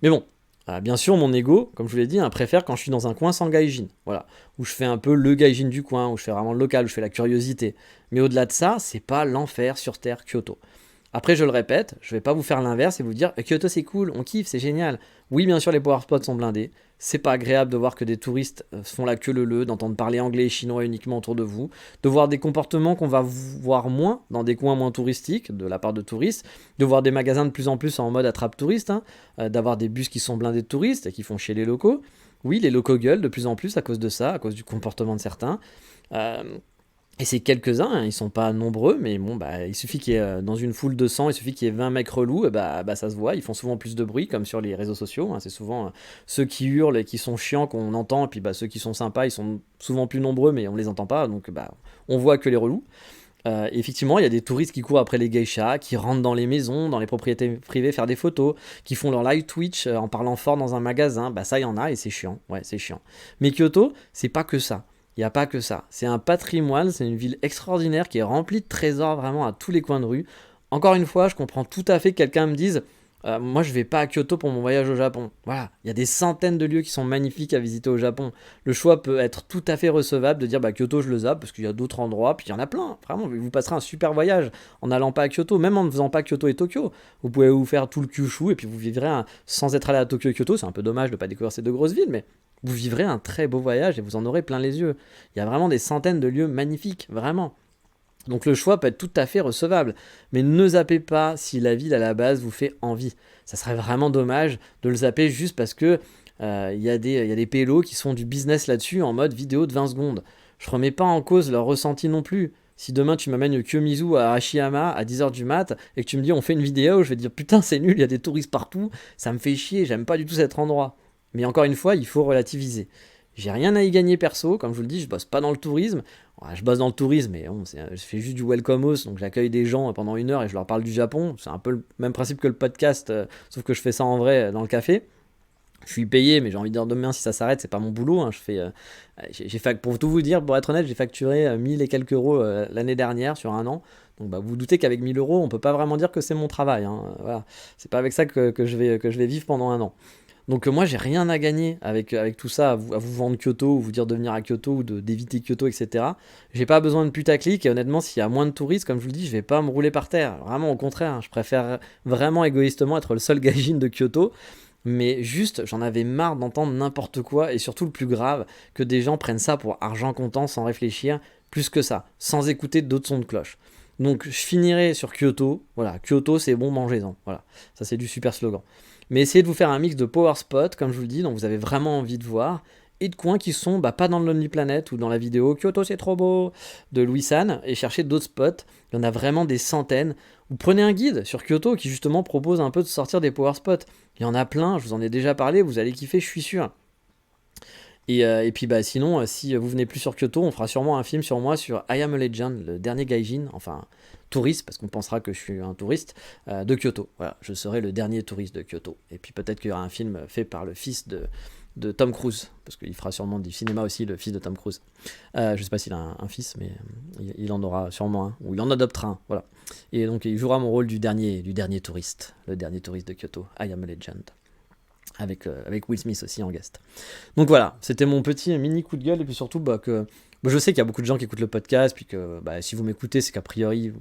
Speaker 1: Mais bon. Bien sûr, mon ego, comme je vous l'ai dit, préfère quand je suis dans un coin sans gaijin, voilà, où je fais un peu le gaijin du coin, où je fais vraiment le local, où je fais la curiosité. Mais au-delà de ça, c'est pas l'enfer sur terre Kyoto. Après, je le répète, je vais pas vous faire l'inverse et vous dire Kyoto c'est cool, on kiffe, c'est génial. Oui, bien sûr, les power spots sont blindés. C'est pas agréable de voir que des touristes font la queue leu, d'entendre parler anglais et chinois uniquement autour de vous, de voir des comportements qu'on va voir moins dans des coins moins touristiques de la part de touristes, de voir des magasins de plus en plus en mode attrape touriste, d'avoir des bus qui sont blindés de touristes et qui font chier les locaux. Oui, les locaux gueulent de plus en plus à cause de ça, à cause du comportement de certains. Et ces quelques-uns, ils sont pas nombreux, mais bon, bah, il suffit qu'il y ait dans une foule de 100, il suffit qu'il y ait 20 mecs relous, et bah, ça se voit, ils font souvent plus de bruit, comme sur les réseaux sociaux, c'est souvent ceux qui hurlent et qui sont chiants qu'on entend, et puis bah, ceux qui sont sympas, ils sont souvent plus nombreux, mais on les entend pas, donc bah, on voit que les relous. Effectivement, il y a des touristes qui courent après les geishas, qui rentrent dans les maisons, dans les propriétés privées faire des photos, qui font leur live Twitch en parlant fort dans un magasin, bah ça il y en a et c'est chiant, ouais c'est chiant. Mais Kyoto, c'est pas que ça. Il n'y a pas que ça. C'est un patrimoine, c'est une ville extraordinaire qui est remplie de trésors vraiment à tous les coins de rue. Encore une fois, je comprends tout à fait que quelqu'un me dise moi je vais pas à Kyoto pour mon voyage au Japon. Voilà, il y a des centaines de lieux qui sont magnifiques à visiter au Japon. Le choix peut être tout à fait recevable de dire bah Kyoto je le zappe parce qu'il y a d'autres endroits, puis il y en a plein. Vraiment, vous passerez un super voyage en n'allant pas à Kyoto, même en ne faisant pas Kyoto et Tokyo. Vous pouvez vous faire tout le Kyushu et puis vous vivrez sans être allé à Tokyo et Kyoto. C'est un peu dommage de pas découvrir ces deux grosses villes, mais vous vivrez un très beau voyage et vous en aurez plein les yeux. Il y a vraiment des centaines de lieux magnifiques, vraiment. Donc le choix peut être tout à fait recevable. Mais ne zappez pas si la ville à la base vous fait envie. Ça serait vraiment dommage de le zapper juste parce que il y a des pélos qui sont du business là-dessus en mode vidéo de 20 secondes. Je remets pas en cause leur ressenti non plus. Si demain tu m'amènes au Kiyomizu à Ashiyama à 10h du mat et que tu me dis on fait une vidéo, je vais dire putain c'est nul, il y a des touristes partout, ça me fait chier, j'aime pas du tout cet endroit. Mais encore une fois, il faut relativiser. J'ai rien à y gagner perso, comme je vous le dis, je bosse pas dans le tourisme. Ouais, je bosse dans le tourisme, mais bon, je fais juste du welcome host, donc j'accueille des gens pendant 1 heure et je leur parle du Japon. C'est un peu le même principe que le podcast, sauf que je fais ça en vrai dans le café. Je suis payé, mais j'ai envie de dire demain si ça s'arrête, c'est pas mon boulot. Pour tout vous dire, pour être honnête, j'ai facturé 1000 et quelques euros l'année dernière sur un an. Donc bah, vous vous doutez qu'avec 1000 euros, on peut pas vraiment dire que c'est mon travail. Voilà. C'est pas avec ça que je vais vivre pendant un an. Donc moi j'ai rien à gagner avec tout ça, à vous vendre Kyoto, ou vous dire de venir à Kyoto, ou d'éviter Kyoto, etc. J'ai pas besoin de putaclic, et honnêtement s'il y a moins de touristes, comme je vous le dis, je vais pas me rouler par terre. Vraiment au contraire, je préfère vraiment égoïstement être le seul gaijin de Kyoto. Mais juste, j'en avais marre d'entendre n'importe quoi, et surtout le plus grave, que des gens prennent ça pour argent comptant sans réfléchir, plus que ça, sans écouter d'autres sons de cloche. Donc je finirai sur Kyoto, voilà, Kyoto c'est bon, mangez-en, voilà, ça c'est du super slogan. Mais essayez de vous faire un mix de power spot, comme je vous le dis, dont vous avez vraiment envie de voir, et de coins qui sont pas dans le Lonely Planet ou dans la vidéo Kyoto c'est trop beau de Louis San, et cherchez d'autres spots, il y en a vraiment des centaines. Ou prenez un guide sur Kyoto qui justement propose un peu de sortir des power spots. Il y en a plein, je vous en ai déjà parlé, vous allez kiffer, je suis sûr. Et puis sinon, si vous venez plus sur Kyoto, on fera sûrement un film sur moi sur I Am a Legend, le dernier gaijin, enfin touriste, parce qu'on pensera que je suis un touriste, de Kyoto. Voilà, je serai le dernier touriste de Kyoto. Et puis peut-être qu'il y aura un film fait par le fils de Tom Cruise, parce qu'il fera sûrement du cinéma aussi, le fils de Tom Cruise. Je sais pas s'il a un fils, mais il en aura sûrement un, ou il en adoptera un, voilà. Et donc il jouera mon rôle du dernier touriste, le dernier touriste de Kyoto, I Am a Legend. Avec Will Smith aussi en guest. Donc voilà, c'était mon petit mini coup de gueule, et puis surtout que je sais qu'il y a beaucoup de gens qui écoutent le podcast, puis que si vous m'écoutez, c'est qu'a priori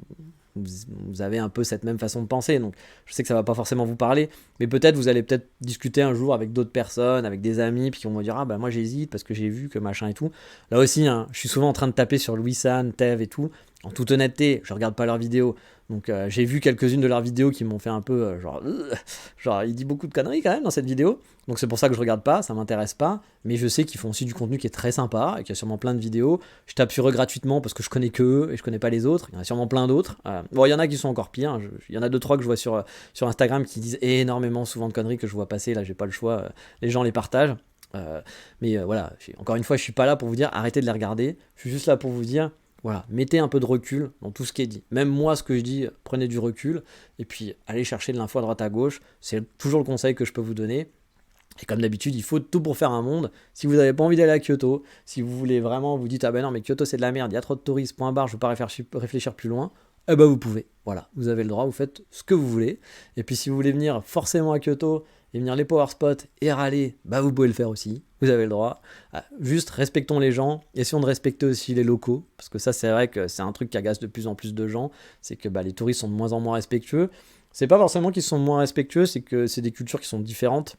Speaker 1: vous avez un peu cette même façon de penser, donc je sais que ça va pas forcément vous parler, mais peut-être vous allez peut-être discuter un jour avec d'autres personnes, avec des amis, puis qui vont me dire ah moi j'hésite parce que j'ai vu que machin et tout. Là aussi, hein, je suis souvent en train de taper sur Louis San, Tev et tout. En toute honnêteté, je regarde pas leurs vidéos. Donc j'ai vu quelques-unes de leurs vidéos qui m'ont fait un peu genre il dit beaucoup de conneries quand même dans cette vidéo. Donc c'est pour ça que je regarde pas, ça m'intéresse pas. Mais je sais qu'ils font aussi du contenu qui est très sympa et qu'il y a sûrement plein de vidéos. Je tape sur eux gratuitement parce que je connais que eux et je connais pas les autres. Il y en a sûrement plein d'autres. Bon, il y en a qui sont encore pires. Il y en a 2-3 que je vois sur Instagram qui disent énormément souvent de conneries que je vois passer. Là, j'ai pas le choix. Les gens les partagent. Mais voilà, encore une fois, je suis pas là pour vous dire arrêtez de les regarder. Je suis juste là pour vous dire voilà, mettez un peu de recul dans tout ce qui est dit. Même moi, ce que je dis, prenez du recul et puis allez chercher de l'info à droite à gauche. C'est toujours le conseil que je peux vous donner. Et comme d'habitude, il faut tout pour faire un monde. Si vous n'avez pas envie d'aller à Kyoto, si vous voulez vraiment, vous dites ah ben non mais Kyoto c'est de la merde, il y a trop de touristes, point barre, je veux pas réfléchir plus loin. Eh ben vous pouvez. Voilà, vous avez le droit, vous faites ce que vous voulez. Et puis si vous voulez venir forcément à Kyoto et venir les power spots et râler, bah vous pouvez le faire aussi. Vous avez le droit. Juste respectons les gens, essayons de respecter aussi les locaux, parce que ça c'est vrai que c'est un truc qui agace de plus en plus de gens, c'est que les touristes sont de moins en moins respectueux. C'est pas forcément qu'ils sont moins respectueux, c'est que c'est des cultures qui sont différentes.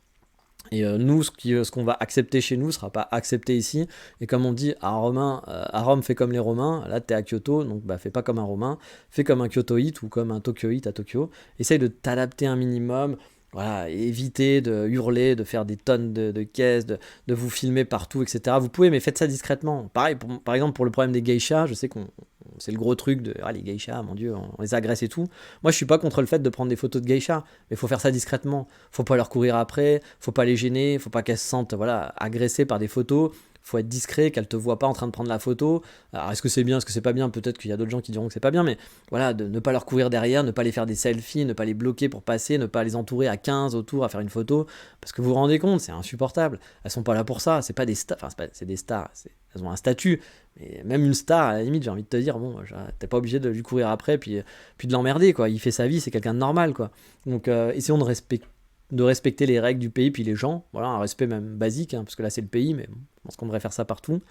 Speaker 1: Et nous, ce qu'on va accepter chez nous ne sera pas accepté ici. Et comme on dit, à Rome, fais comme les Romains. Là, t'es à Kyoto, donc fais pas comme un Romain. Fais comme un Kyotoïte ou comme un Tokyoïte à Tokyo. Essaye de t'adapter un minimum. Voilà, évitez de hurler, de faire des tonnes de caisses, de vous filmer partout, etc. Vous pouvez, mais faites ça discrètement. Pareil, par exemple, pour le problème des geishas, je sais qu'on c'est le gros truc de les geishas, mon dieu, on les agresse et tout. Moi, je suis pas contre le fait de prendre des photos de geishas, mais il faut faire ça discrètement. Faut pas leur courir après, faut pas les gêner, faut pas qu'elles se sentent agressées par des photos. Faut être discret, qu'elles te voient pas en train de prendre la photo. Alors, est-ce que c'est bien, est-ce que c'est pas bien? Peut-être qu'il y a d'autres gens qui diront que c'est pas bien, mais voilà, de ne pas leur courir derrière, ne pas les faire des selfies, ne pas les bloquer pour passer, ne pas les entourer à 15 autour à faire une photo, parce que vous vous rendez compte, c'est insupportable. Elles sont pas là pour ça, c'est pas des stars, c'est des stars, elles ont un statut, mais même une star, à la limite, j'ai envie de te dire, bon, t'es pas obligé de lui courir après, puis de l'emmerder, quoi. Il fait sa vie, c'est quelqu'un de normal, quoi. Donc, essayons de respecter les règles du pays, puis les gens, voilà, un respect même basique, parce que là c'est le pays, mais bon, je pense qu'on devrait faire ça partout.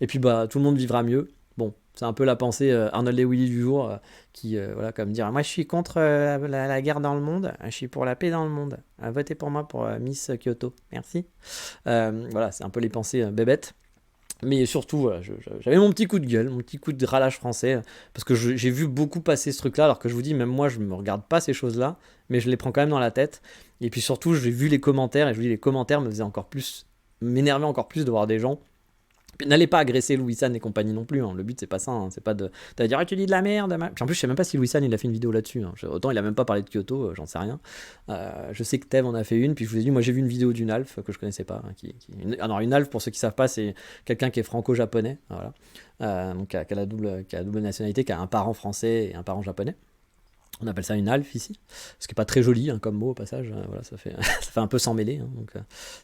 Speaker 1: Et puis tout le monde vivra mieux. Bon, c'est un peu la pensée Arnold et Willy du jour, qui, comme dire, moi je suis contre la guerre dans le monde, je suis pour la paix dans le monde. Votez pour moi pour Miss Kyoto, merci. Voilà, c'est un peu les pensées bébêtes. Mais surtout, j'avais mon petit coup de gueule, mon petit coup de ralage français, parce que j'ai vu beaucoup passer ce truc-là, alors que je vous dis, même moi, je ne me regarde pas ces choses-là, mais je les prends quand même dans la tête. Et puis surtout, j'ai vu les commentaires, et je vous dis, les commentaires m'énervaient encore plus de voir des gens. N'allez pas agresser Louis San et compagnie non plus, le but c'est pas ça, c'est pas de dire ah, tu dis de la merde. Puis en plus je sais même pas si Louis San il a fait une vidéo là-dessus, autant il a même pas parlé de Kyoto, j'en sais rien. Je sais que Tev en a fait une, puis je vous ai dit moi j'ai vu une vidéo d'une alf que je connaissais pas, alors une alf pour ceux qui savent pas c'est quelqu'un qui est franco-japonais, voilà. Donc qui a la double nationalité, qui a un parent français et un parent japonais. On appelle ça une alf ici, ce qui est pas très joli comme mot au passage, voilà, ça fait ça fait un peu s'en mêler, donc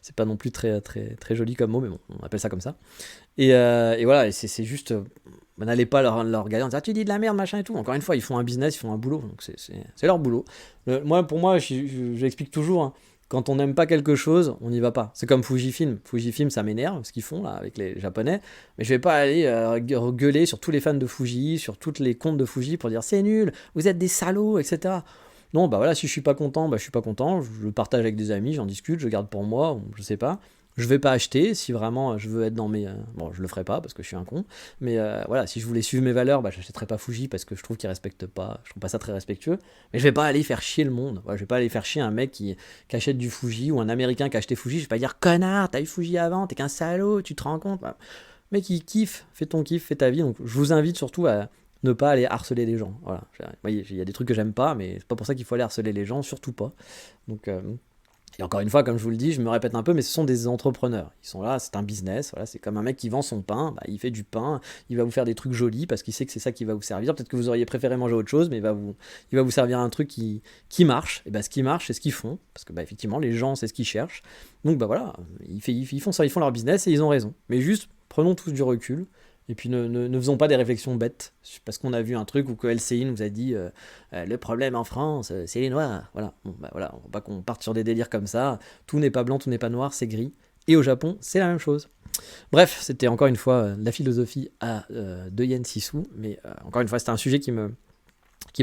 Speaker 1: c'est pas non plus très très très joli comme mot, mais bon, on appelle ça comme ça. Et voilà, et c'est juste, n'allez pas leur regarder en disant ah, tu dis de la merde machin et tout. Encore une fois, ils font un business, ils font un boulot, donc c'est leur boulot. Pour moi, j'explique toujours. Quand on n'aime pas quelque chose, on n'y va pas. C'est comme Fujifilm. Fujifilm, ça m'énerve, ce qu'ils font là avec les Japonais. Mais je vais pas aller gueuler sur tous les fans de Fuji, sur toutes les comptes de Fuji pour dire c'est nul, vous êtes des salauds, etc. Non, voilà, si je suis pas content, je suis pas content. Je le partage avec des amis, j'en discute, je garde pour moi, je sais pas. Je vais pas acheter si vraiment je veux être dans mes... Bon, je le ferai pas parce que je suis un con. Mais voilà, si je voulais suivre mes valeurs, j'achèterais pas Fuji parce que je trouve qu'ils respectent pas. Je trouve pas ça très respectueux. Mais je vais pas aller faire chier le monde. Voilà, je vais pas aller faire chier un mec qui achète du Fuji ou un Américain qui a acheté Fuji. Je vais pas dire connard, t'as eu Fuji avant, t'es qu'un salaud, tu te rends compte. Mec, il kiffe, fais ton kiff, fais ta vie. Donc je vous invite surtout à ne pas aller harceler les gens. Voilà. Vous voyez, il y a des trucs que j'aime pas, mais c'est pas pour ça qu'il faut aller harceler les gens, surtout pas. Donc... Et encore une fois, comme je vous le dis, je me répète un peu, mais ce sont des entrepreneurs. Ils sont là, c'est un business, voilà, c'est comme un mec qui vend son pain, bah, il fait du pain, il va vous faire des trucs jolis parce qu'il sait que c'est ça qui va vous servir. Peut-être que vous auriez préféré manger autre chose, mais il va vous servir un truc qui marche. Et bah, ce qui marche, c'est ce qu'ils font, parce que bah, effectivement, les gens, c'est ce qu'ils cherchent. Donc bah voilà, ils font ça, ils font leur business et ils ont raison. Mais juste, prenons tous du recul. Et puis ne faisons pas des réflexions bêtes, parce qu'on a vu un truc où que LCI nous a dit le problème en France, c'est les Noirs. Voilà, bon, bah voilà, on va pas qu'on parte sur des délires comme ça. Tout n'est pas blanc, tout n'est pas noir, c'est gris. Et au Japon, c'est la même chose. Bref, c'était encore une fois la philosophie de Yen Sisu, mais encore une fois, c'était un sujet qui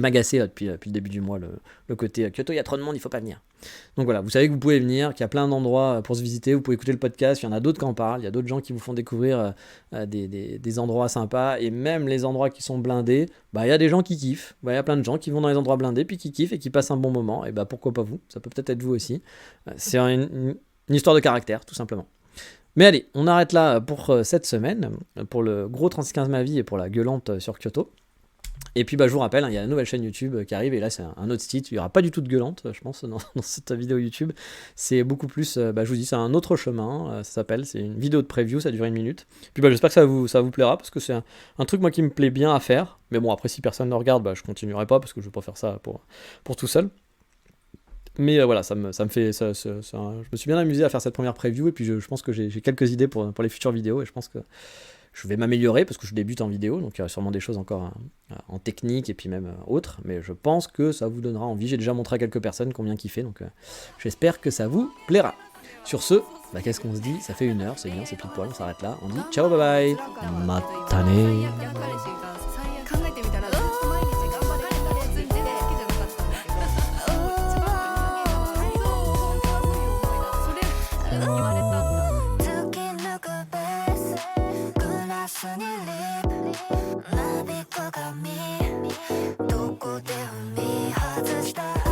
Speaker 1: m'agaçait depuis le début du mois, le côté Kyoto, il y a trop de monde, il faut pas venir. Donc voilà, vous savez que vous pouvez venir, qu'il y a plein d'endroits pour se visiter, vous pouvez écouter le podcast, il y en a d'autres qui en parlent, il y a d'autres gens qui vous font découvrir des endroits sympas, et même les endroits qui sont blindés, bah il y a des gens qui kiffent, bah, il y a plein de gens qui vont dans les endroits blindés, puis qui kiffent et qui passent un bon moment, et bah pourquoi pas vous, ça peut peut-être être vous aussi. C'est une histoire de caractère, tout simplement. Mais allez, on arrête là pour cette semaine, pour le gros 3615 ma vie et pour la gueulante sur Kyoto. Et puis bah, je vous rappelle, il y a la nouvelle chaîne YouTube qui arrive, et là c'est un autre style, il n'y aura pas du tout de gueulante, je pense, dans cette vidéo YouTube. C'est beaucoup plus, je vous dis, c'est un autre chemin, ça s'appelle, c'est une vidéo de preview, ça dure 1 minute. Puis bah, j'espère que ça vous plaira, parce que c'est un truc moi qui me plaît bien à faire. Mais bon, après si personne ne regarde, bah, je continuerai pas, parce que je ne veux pas faire ça pour tout seul. Mais voilà, ça me fait. Je me suis bien amusé à faire cette première preview, et puis je pense que j'ai quelques idées pour les futures vidéos, et je pense que je vais m'améliorer parce que je débute en vidéo, donc il y aura sûrement des choses encore en technique et puis même autres, mais je pense que ça vous donnera envie. J'ai déjà montré à quelques personnes combien kiffer, donc j'espère que ça vous plaira. Sur ce, bah, qu'est-ce qu'on se dit? Ça fait 1 heure, c'est bien, c'est pile poil, on s'arrête là. On dit ciao, bye bye, matane.
Speaker 2: にリップなびく髪どこで踏み外した